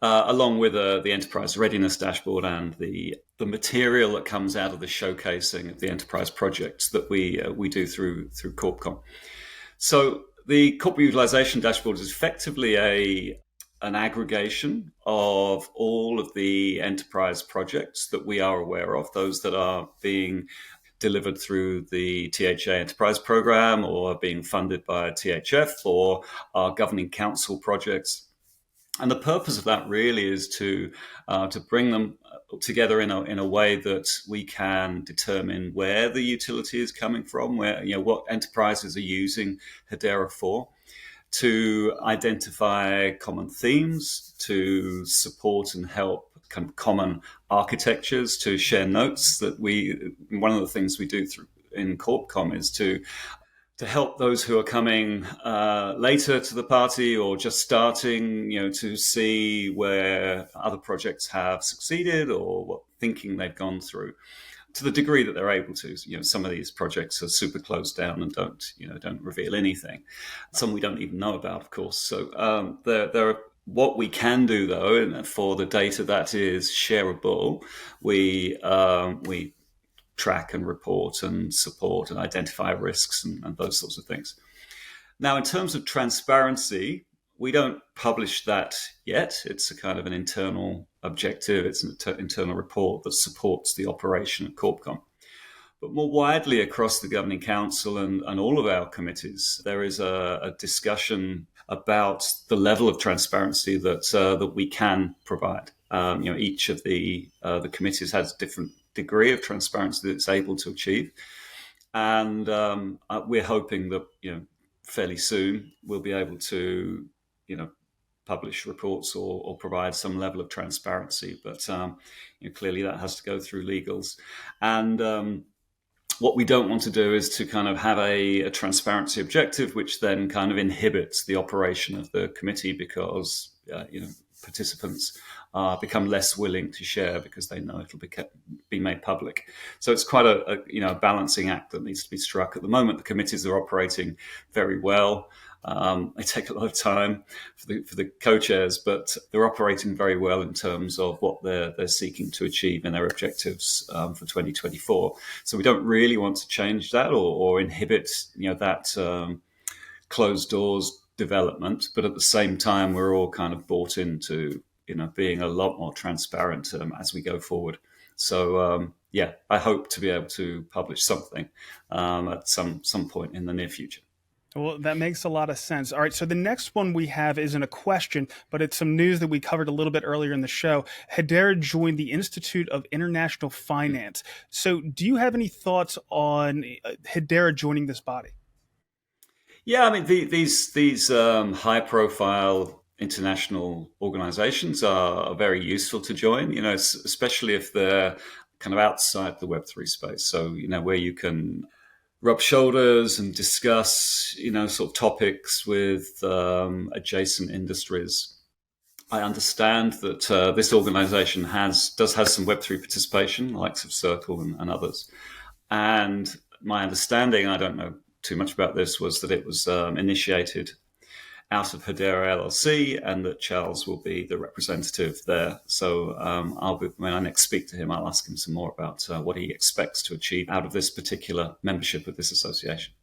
along with the enterprise readiness dashboard and the material that comes out of the showcasing of the enterprise projects that we do through CorpCom. So the corporate utilization dashboard is effectively an aggregation of all of the enterprise projects that we are aware of, those that are being delivered through the THA Enterprise Program or being funded by THF or our governing council projects. And the purpose of that really is to bring them together in a way that we can determine where the utility is coming from, where what enterprises are using Hedera for, to identify common themes, to support and help kind of common architectures, to share notes that one of the things we do in CorpCom is to help those who are coming later to the party or just starting, to see where other projects have succeeded or what thinking they've gone through, to the degree that they're able to. Some of these projects are super closed down and don't reveal anything. Some we don't even know about, of course. So there are. What we can do, though, and for the data that is shareable, we track and report and support and identify risks and those sorts of things. Now, in terms of transparency, we don't publish that yet. It's a kind of an internal objective. It's an internal report that supports the operation at CorpCom. But more widely across the Governing Council and all of our committees, there is a discussion about the level of transparency that we can provide. Each of the committees has a different degree of transparency that it's able to achieve. And we're hoping that, fairly soon we'll be able to, publish reports or provide some level of transparency. But clearly that has to go through legals. And what we don't want to do is to kind of have a transparency objective, which then kind of inhibits the operation of the committee because, participants become less willing to share because they know it'll be made public. So it's quite a balancing act that needs to be struck. At the moment, the committees are operating very well. They take a lot of time for the co-chairs, but they're operating very well in terms of what they're seeking to achieve in their objectives for 2024. So we don't really want to change that or inhibit that closed doors development. But at the same time, we're all kind of bought into being a lot more transparent as we go forward. So I hope to be able to publish something at some point in the near future. Well, that makes a lot of sense. All right, so the next one we have isn't a question, but it's some news that we covered a little bit earlier in the show. Hedera joined the Institute of International Finance. So do you have any thoughts on Hedera joining this body? Yeah, I mean, these high-profile international organizations are very useful to join, especially if they're kind of outside the Web3 space. So, where you can rub shoulders and discuss, sort of topics with adjacent industries. I understand that this organization does have some Web3 participation, likes of Circle and others. And my understanding, I don't know too much about this, was that it was initiated out of Hedera LLC, and that Charles will be the representative there. So when I next speak to him, I'll ask him some more about what he expects to achieve out of this particular membership of this association.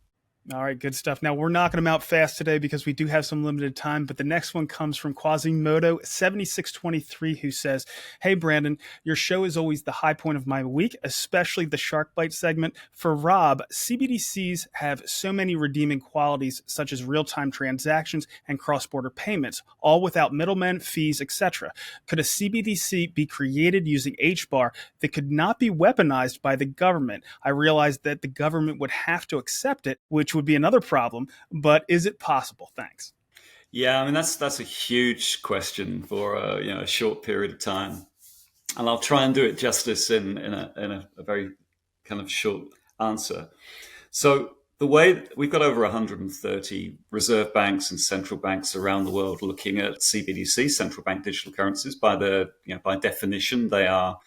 All right, good stuff. Now, we're knocking them out fast today because we do have some limited time, but the next one comes from Quasimodo7623, who says, "Hey, Brandon, your show is always the high point of my week, especially the Shark Bite segment. For Rob, CBDCs have so many redeeming qualities, such as real-time transactions and cross-border payments, all without middlemen, fees, etc. Could a CBDC be created using HBAR that could not be weaponized by the government? I realize that the government would have to accept it, which would be another problem, but is it possible? Thanks." Yeah, I mean, that's a huge question for a short period of time, and I'll try and do it justice in a very kind of short answer. So the way we've got over 130 reserve banks and central banks around the world looking at CBDC, central bank digital currencies. By definition, they are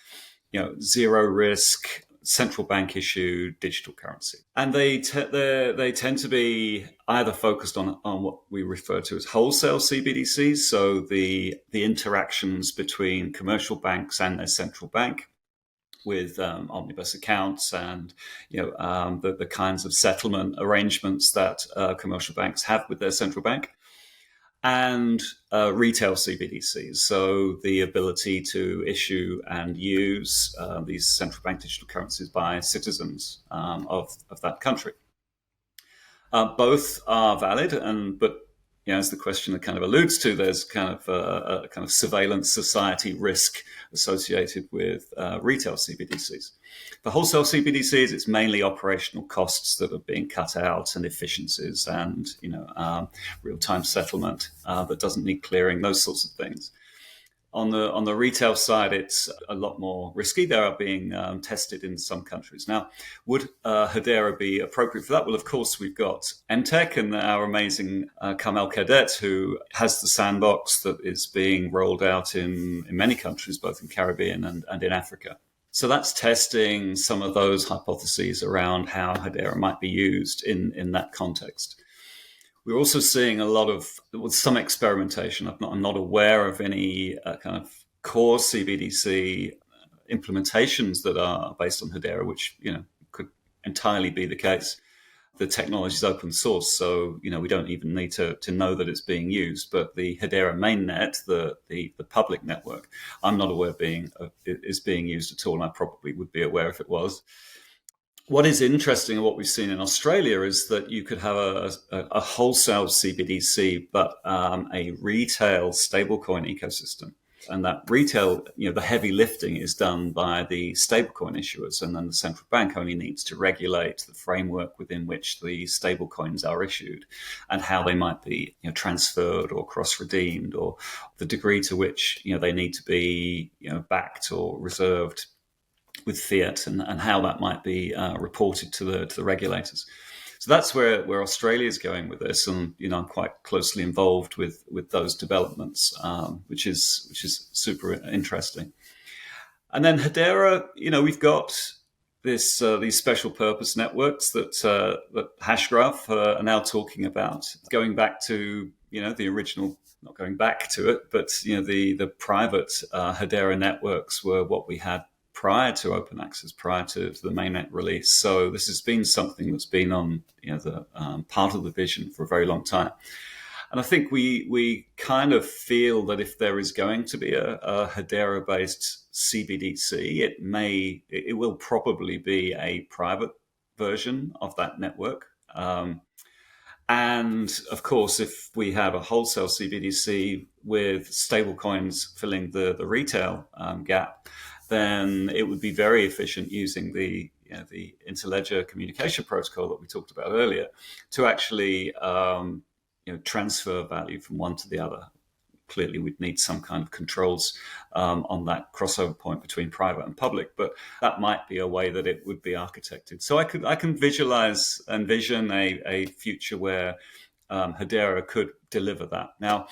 zero risk, central bank issued digital currency, and they tend to be either focused on what we refer to as wholesale CBDCs, so the interactions between commercial banks and their central bank, with omnibus accounts and the kinds of settlement arrangements that commercial banks have with their central bank, and retail CBDCs, so the ability to issue and use these central bank digital currencies by citizens of that country. Both are valid, but as the question kind of alludes to, there's kind of a kind of surveillance society risk associated with retail CBDCs. For wholesale CBDCs, it's mainly operational costs that are being cut out, and efficiencies, and real-time settlement that doesn't need clearing, those sorts of things. On the retail side, it's a lot more risky. They are being tested in some countries. Now, would Hedera be appropriate for that? Well, of course, we've got MTech and our amazing Kamel Cadet, who has the sandbox that is being rolled out in many countries, both in Caribbean and in Africa. So that's testing some of those hypotheses around how Hedera might be used in that context. We're also seeing some experimentation. I'm not aware of any kind of core CBDC implementations that are based on Hedera, which could entirely be the case. The technology is open source, so we don't even need to know that it's being used. But the Hedera mainnet, the public network, I'm not aware is being used at all, and I probably would be aware if it was. What is interesting, and what we've seen in Australia, is that you could have a wholesale CBDC, but a retail stablecoin ecosystem. And that retail, the heavy lifting is done by the stablecoin issuers, and then the central bank only needs to regulate the framework within which the stablecoins are issued, and how they might be transferred or cross-redeemed, or the degree to which they need to be backed or reserved with fiat, and how that might be reported to the regulators. So that's where Australia is going with this, and I'm quite closely involved with those developments, which is super interesting. And then Hedera, we've got these special purpose networks that Hashgraph are now talking about, going back to the original. Not going back to it, but the private Hedera networks were what we had prior to open access, prior to the mainnet release. So this has been something that's been on the part of the vision for a very long time. And I think we kind of feel that if there is going to be a Hedera-based CBDC, it will probably be a private version of that network. And of course, if we have a wholesale CBDC with stablecoins filling the retail gap, then it would be very efficient using the interledger communication protocol that we talked about earlier to actually transfer value from one to the other. Clearly, we'd need some kind of controls on that crossover point between private and public, but that might be a way that it would be architected. So I can envision a future where Hedera could deliver that. Now,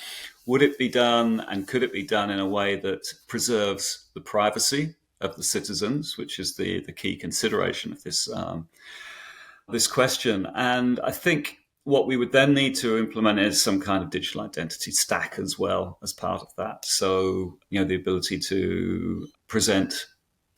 would it be done, and could it be done in a way that preserves the privacy of the citizens, which is the key consideration of this question? And I think What we would then need to implement is some kind of digital identity stack as well as part of that. So, the ability to present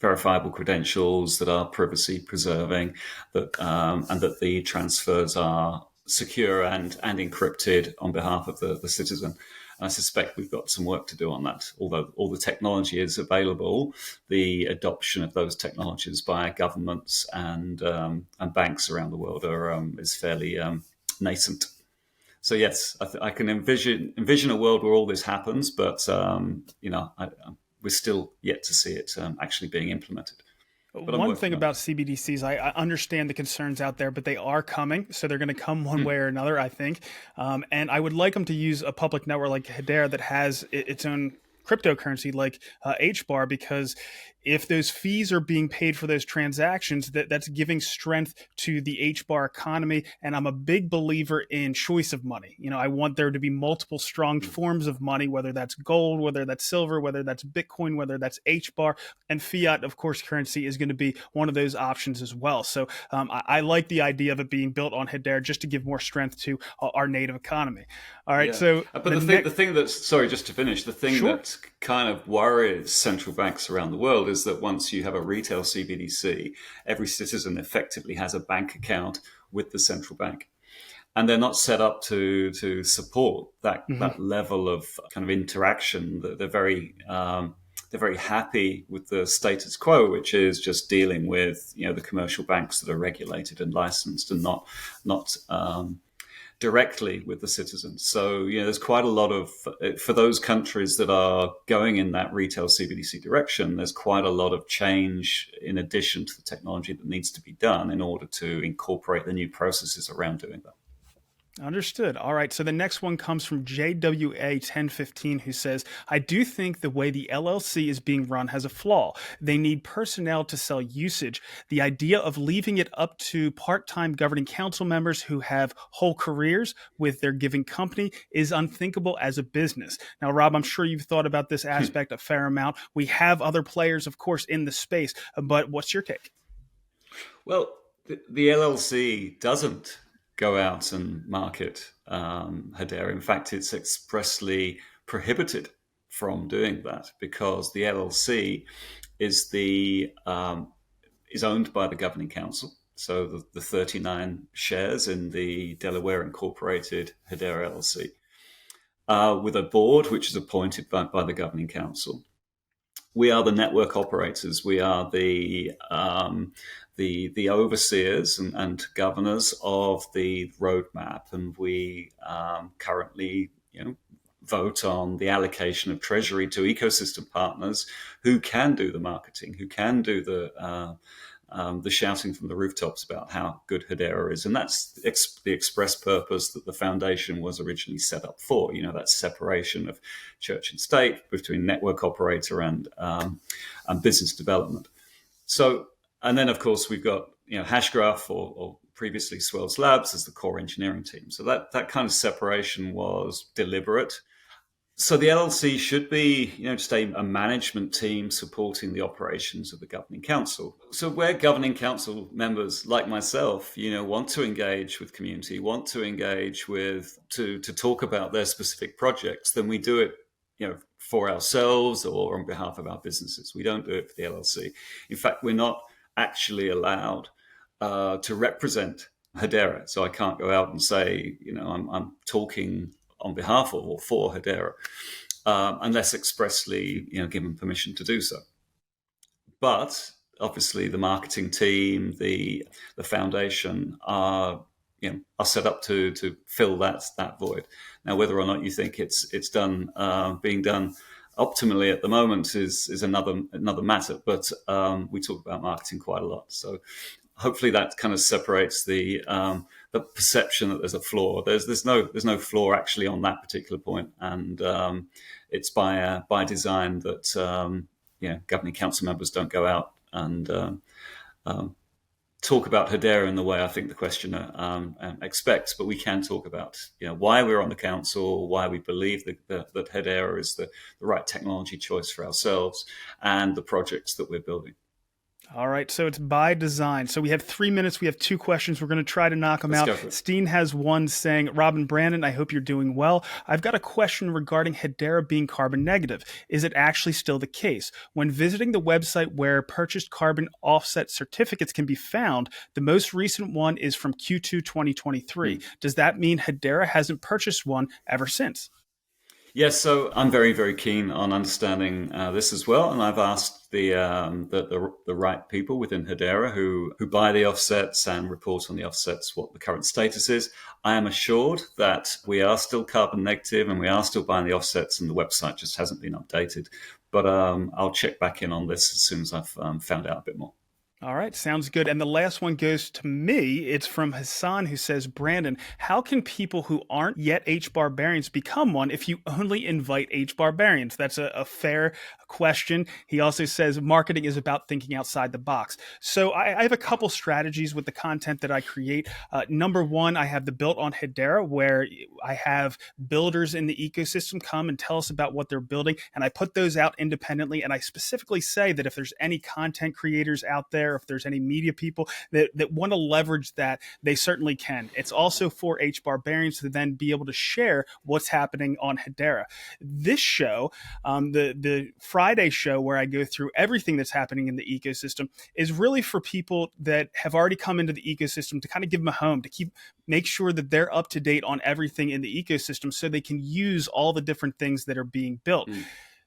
verifiable credentials that are privacy preserving, and that the transfers are secure and encrypted on behalf of the citizen. And I suspect we've got some work to do on that. Although all the technology is available, the adoption of those technologies by governments and banks around the world is fairly nascent. So yes, I can envision a world where all this happens, but we're still yet to see it actually being implemented. But one thing about CBDCs, I understand the concerns out there, but they are coming. So they're going to come one way or another, I think. And I would like them to use a public network like Hedera that has its own cryptocurrency like HBAR, because if those fees are being paid for those transactions, that's giving strength to the HBAR economy. And I'm a big believer in choice of money. I want there to be multiple strong forms of money, whether that's gold, whether that's silver, whether that's Bitcoin, whether that's HBAR, and fiat, of course, currency is going to be one of those options as well. So I like the idea of it being built on Hedera just to give more strength to our native economy. All right. Yeah. So, but the thing that's, sorry, just to finish, the thing that kind of worries central banks around the world is that once you have a retail CBDC, every citizen effectively has a bank account with the central bank. And they're not set up to support that level of kind of interaction. They're very happy with the status quo, which is just dealing with the commercial banks that are regulated and licensed, and not directly with the citizens. So, there's quite a lot of, for those countries that are going in that retail CBDC direction, there's quite a lot of change in addition to the technology that needs to be done in order to incorporate the new processes around doing that. Understood. All right. So the next one comes from JWA1015, who says, I do think the way the LLC is being run has a flaw. They need personnel to sell usage. The idea of leaving it up to part-time governing council members who have whole careers with their giving company is unthinkable as a business. Now, Rob, I'm sure you've thought about this aspect a fair amount. We have other players, of course, in the space, but what's your take? Well, the LLC doesn't go out and market Hedera. In fact, it's expressly prohibited from doing that because the LLC is owned by the governing council. So the 39 shares in the Delaware Incorporated Hedera LLC, with a board which is appointed by the governing council. We are the network operators. We are the overseers and governors of the roadmap, and we currently, vote on the allocation of treasury to ecosystem partners who can do the marketing, who can do the shouting from the rooftops about how good Hedera is. And that's the express purpose that the foundation was originally set up for, that separation of church and state between network operator and business development. So, and then of course we've got, Hashgraph or previously Swells Labs as the core engineering team. So that kind of separation was deliberate. So the LLC should be, just a management team supporting the operations of the governing council. So where governing council members like myself, want to engage with community, want to engage with, to talk about their specific projects, then we do it, for ourselves or on behalf of our businesses. We don't do it for the LLC. In fact, we're not actually allowed to represent Hedera. So I can't go out and say, I'm talking on behalf of or for Hedera, unless expressly, given permission to do so. But obviously, the marketing team, the foundation are set up to fill that void. Now, whether or not you think it's being done optimally at the moment is another matter. But we talk about marketing quite a lot, so hopefully that kind of separates the perception that there's a flaw. There's no flaw actually on that particular point, and it's by design that governing council members don't go out and talk about Hedera in the way I think the questioner expects. But we can talk about why we're on the council, why we believe that Hedera is the right technology choice for ourselves, and the projects that we're building. All right, so it's by design. So we have 3 minutes. We have 2 questions. We're going to try to knock them Let's out. go for it. Steen has one saying, Robin Brandon, I hope you're doing well. I've got a question regarding Hedera being carbon negative. Is it actually still the case? When visiting the website where purchased carbon offset certificates can be found, the most recent one is from Q2 2023. Does that mean Hedera hasn't purchased one ever since? Yes, so I'm very, very keen on understanding this as well, and I've asked the right people within Hedera who buy the offsets and report on the offsets what the current status is. I am assured that we are still carbon negative and we are still buying the offsets, and the website just hasn't been updated. But I'll check back in on this as soon as I've found out a bit more. All right, sounds good. And the last one goes to me. It's from Hassan, who says, Brandon, how can people who aren't yet HBAR become one if you only invite HBAR? That's a fair question. He also says marketing is about thinking outside the box. So I have a couple strategies with the content that I create. Number one, I have the Built on Hedera, where I have builders in the ecosystem come and tell us about what they're building. And I put those out independently. And I specifically say that if there's any content creators out there, if there's any media people that want to leverage that, they certainly can. It's also for HBAR to then be able to share what's happening on Hedera. This show, the Friday show where I go through everything that's happening in the ecosystem, is really for people that have already come into the ecosystem to kind of give them a home, to make sure that they're up to date on everything in the ecosystem so they can use all the different things that are being built.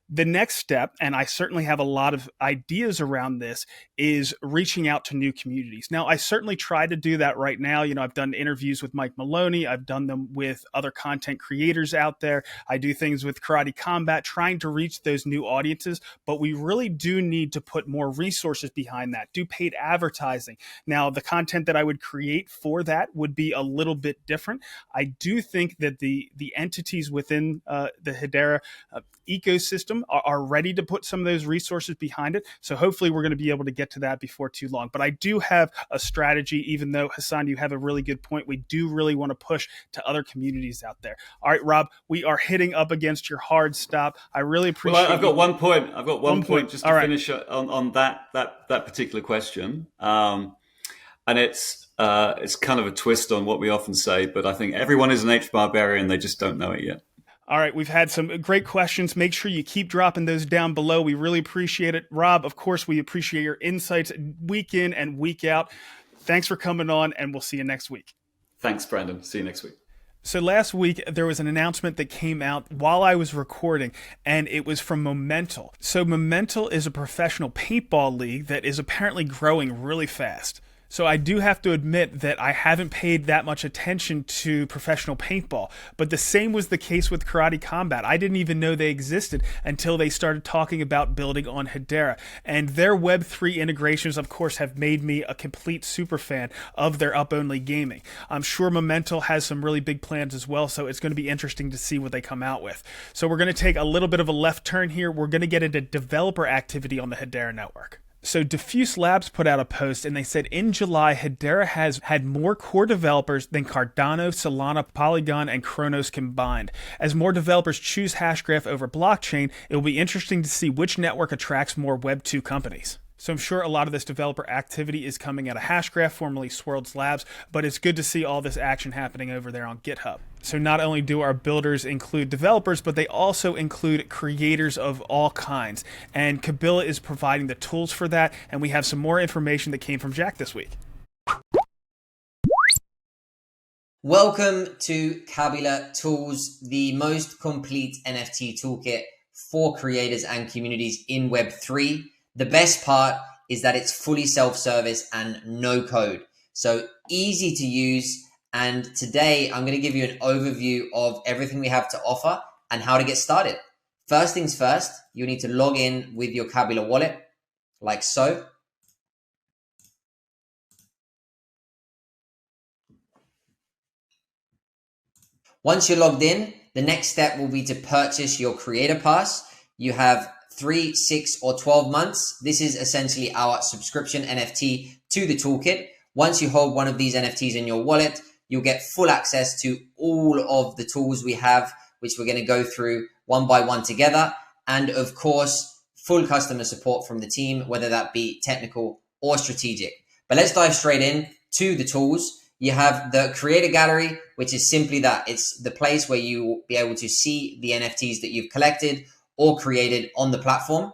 The next step, and I certainly have a lot of ideas around this, is reaching out to new communities. Now, I certainly try to do that right now. I've done interviews with Mike Maloney. I've done them with other content creators out there. I do things with Karate Combat, trying to reach those new audiences. But we really do need to put more resources behind that, do paid advertising. Now, the content that I would create for that would be a little bit different. I do think that the entities within the Hedera ecosystem are ready to put some of those resources behind it. So hopefully we're going to be able to get to that before too long. But I do have a strategy, even though, Hassan, you have a really good point. We do really want to push to other communities out there. All right, Rob, we are hitting up against your hard stop. I really appreciate it. Well, I've got one point. I've got one point just to finish on that particular question. And it's kind of a twist on what we often say, but I think everyone is an HBAR, they just don't know it yet. All right, we've had some great questions. Make sure you keep dropping those down below. We really appreciate it. Rob, of course, we appreciate your insights week in and week out. Thanks for coming on, and we'll see you next week. Thanks, Brandon. See you next week. So last week, there was an announcement that came out while I was recording, and it was from Momental. So Momental is a professional paintball league that is apparently growing really fast. So I do have to admit that I haven't paid that much attention to professional paintball, but the same was the case with Karate Combat. I didn't even know they existed until they started talking about building on Hedera. And their Web3 integrations, of course, have made me a complete super fan of their up-only gaming. I'm sure Momental has some really big plans as well, so it's going to be interesting to see what they come out with. So we're going to take a little bit of a left turn here. We're going to get into developer activity on the Hedera network. So Diffuse Labs put out a post and they said in July, Hedera has had more core developers than Cardano, Solana, Polygon, and Kronos combined. As more developers choose Hashgraph over blockchain, it will be interesting to see which network attracts more Web 2 companies. So I'm sure a lot of this developer activity is coming out of Hashgraph, formerly Swirlds Labs, but it's good to see all this action happening over there on GitHub. So not only do our builders include developers, but they also include creators of all kinds. And Kabila is providing the tools for that, and we have some more information that came from Jack this week. Welcome to Kabila Tools, the most complete NFT toolkit for creators and communities in Web3. The best part is that it's fully self-service and no code. So easy to use. And today I'm going to give you an overview of everything we have to offer and how to get started. First things first, you need to log in with your Kabila wallet, like so. Once you're logged in, the next step will be to purchase your creator pass. You have 3, 6, or 12 months. This is essentially our subscription NFT to the toolkit. Once you hold one of these NFTs in your wallet, you'll get full access to all of the tools we have, which we're going to go through one by one together. And of course, full customer support from the team, whether that be technical or strategic. But let's dive straight in to the tools. You have the creator gallery, which is simply that. It's the place where you will be able to see the NFTs that you've collected or created on the platform.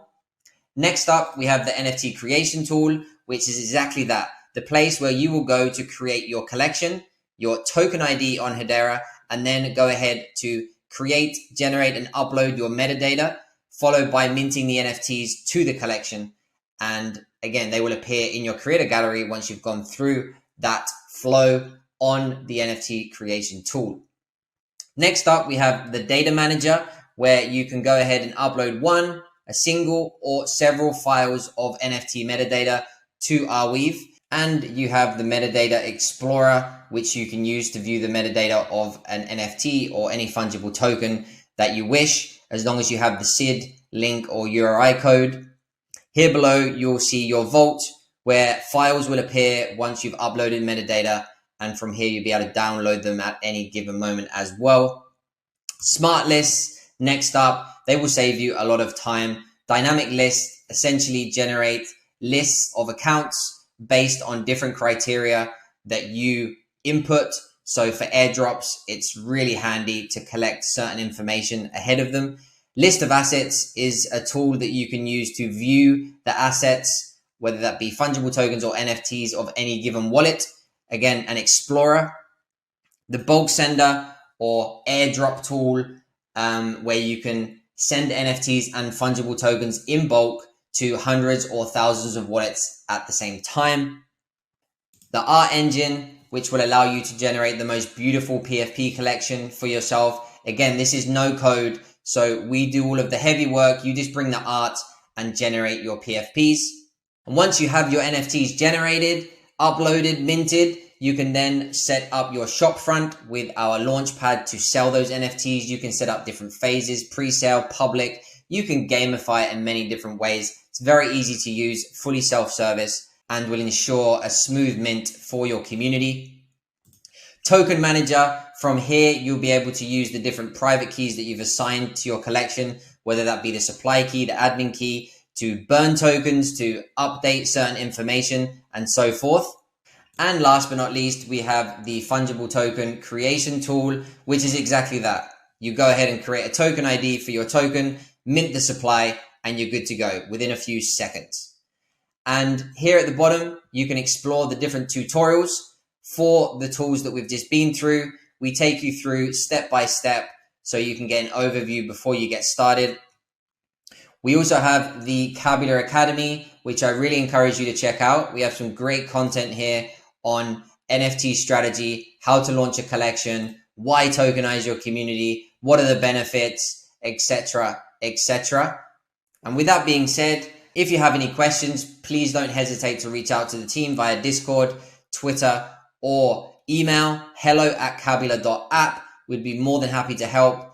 Next up, we have the NFT creation tool, which is exactly that. The place where you will go to create your collection, your token ID on Hedera, and then go ahead to create, generate, and upload your metadata, followed by minting the NFTs to the collection. And again, they will appear in your creator gallery once you've gone through that flow on the NFT creation tool. Next up, we have the data manager, where you can go ahead and upload a single or several files of NFT metadata to Arweave. And you have the metadata explorer, which you can use to view the metadata of an NFT or any fungible token that you wish, as long as you have the SID link or URI code. Here below, you'll see your vault, where files will appear once you've uploaded metadata. And from here, you'll be able to download them at any given moment as well. Smart lists, next up, they will save you a lot of time. Dynamic lists essentially generate lists of accounts based on different criteria that you input. So for airdrops, it's really handy to collect certain information ahead of them. List of assets is a tool that you can use to view the assets, whether that be fungible tokens or NFTs of any given wallet. Again, an explorer. The bulk sender or airdrop tool, where you can send NFTs and fungible tokens in bulk to hundreds or thousands of wallets at the same time. The art engine, which will allow you to generate the most beautiful PFP collection for yourself. Again, this is no code, so we do all of the heavy work. You just bring the art and generate your PFPs. And once you have your NFTs generated, uploaded, minted, you can then set up your shop front with our launchpad to sell those NFTs. You can set up different phases, pre-sale, public. You can gamify it in many different ways. It's very easy to use, fully self-service, and will ensure a smooth mint for your community. Token manager, from here, you'll be able to use the different private keys that you've assigned to your collection, whether that be the supply key, the admin key, to burn tokens, to update certain information, and so forth. And last but not least, we have the fungible token creation tool, which is exactly that. You go ahead and create a token ID for your token, mint the supply, and you're good to go within a few seconds. And here at the bottom, you can explore the different tutorials for the tools that we've just been through. We take you through step by step so you can get an overview before you get started. We also have the Kabila Academy, which I really encourage you to check out. We have some great content here on NFT strategy, how to launch a collection, why tokenize your community, what are the benefits, etc., etc. And with that being said, if you have any questions, please don't hesitate to reach out to the team via Discord, Twitter, or email hello@kabila.app. We'd be more than happy to help.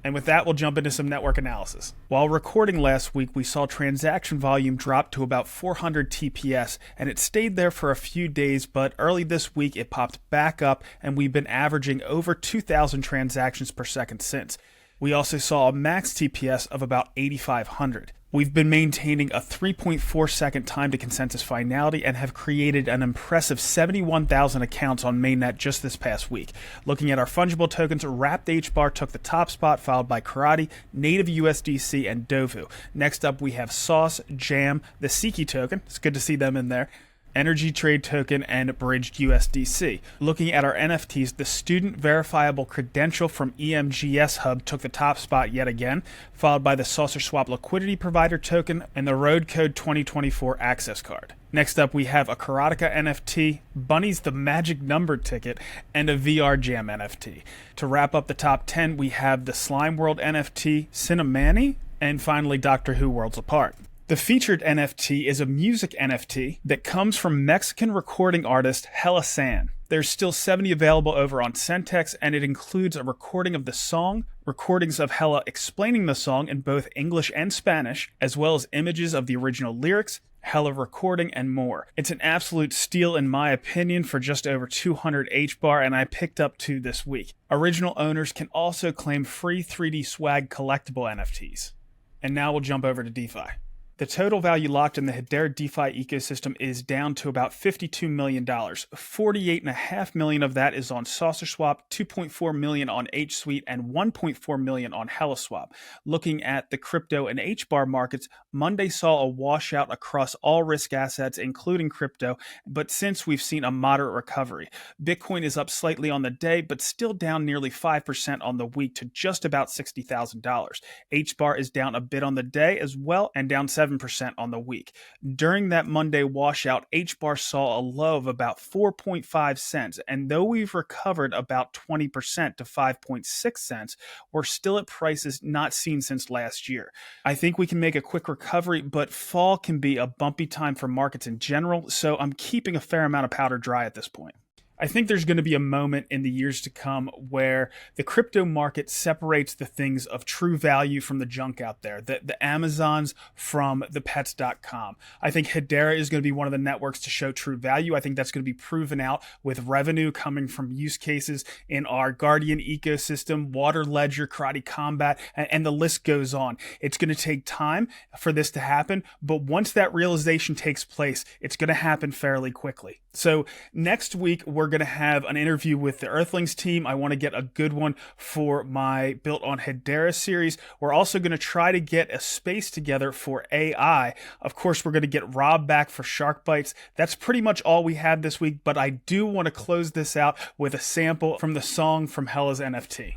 And with that, we'll jump into some network analysis. While recording last week, we saw transaction volume drop to about 400 TPS, and it stayed there for a few days, but early this week it popped back up, and we've been averaging over 2,000 transactions per second since. We also saw a max TPS of about 8,500. We've been maintaining a 3.4 second time to consensus finality and have created an impressive 71,000 accounts on mainnet just this past week. Looking at our fungible tokens, Wrapped HBAR took the top spot, followed by Karate, Native USDC, and Dovu. Next up, we have Sauce, Jam, the Siki token. It's good to see them in there. Energy Trade Token, and Bridged USDC. Looking at our NFTs, the Student Verifiable Credential from EMGS Hub took the top spot yet again, followed by the Saucer Swap Liquidity Provider Token and the Road Code 2024 Access Card. Next up, we have a Karateka NFT, Bunny's the Magic Number Ticket, and a VR Jam NFT. To wrap up the top 10, we have the Slime World NFT, Cinnamani, and finally Doctor Who Worlds Apart. The featured NFT is a music NFT that comes from Mexican recording artist Hela San. There's still 70 available over on Centex, and it includes a recording of the song, recordings of Hela explaining the song in both English and Spanish, as well as images of the original lyrics, Hela recording, and more. It's an absolute steal in my opinion for just over 200 HBAR, and I picked up 2 this week. Original owners can also claim free 3D swag collectible NFTs. And now we'll jump over to DeFi. The total value locked in the Hedera DeFi ecosystem is down to about $52 million. $48.5 million of that is on SaucerSwap, $2.4 million on HSuite, and $1.4 million on Hela San. Looking at the crypto and HBAR markets, Monday saw a washout across all risk assets, including crypto, but since we've seen a moderate recovery. Bitcoin is up slightly on the day, but still down nearly 5% on the week to just about $60,000. HBAR is down a bit on the day as well and down 7% on the week. During that Monday washout, HBAR saw a low of about 4.5 cents, and though we've recovered about 20% to 5.6 cents, we're still at prices not seen since last year. I think we can make a quick recovery, but fall can be a bumpy time for markets in general, so I'm keeping a fair amount of powder dry at this point. I think there's going to be a moment in the years to come where the crypto market separates the things of true value from the junk out there, the Amazons from the pets.com. I think Hedera is going to be one of the networks to show true value. I think that's going to be proven out with revenue coming from use cases in our Guardian ecosystem, Water Ledger, Karate Combat, and the list goes on. It's going to take time for this to happen, but once that realization takes place, it's going to happen fairly quickly. So next week, we're going to have an interview with the Earthlings team. I want to get a good one for my Built on Hedera series. We're also going to try to get a space together for AI. Of course, we're going to get Rob back for Shark Bites. That's pretty much all we have this week, but I do want to close this out with a sample from the song from Hela's NFT.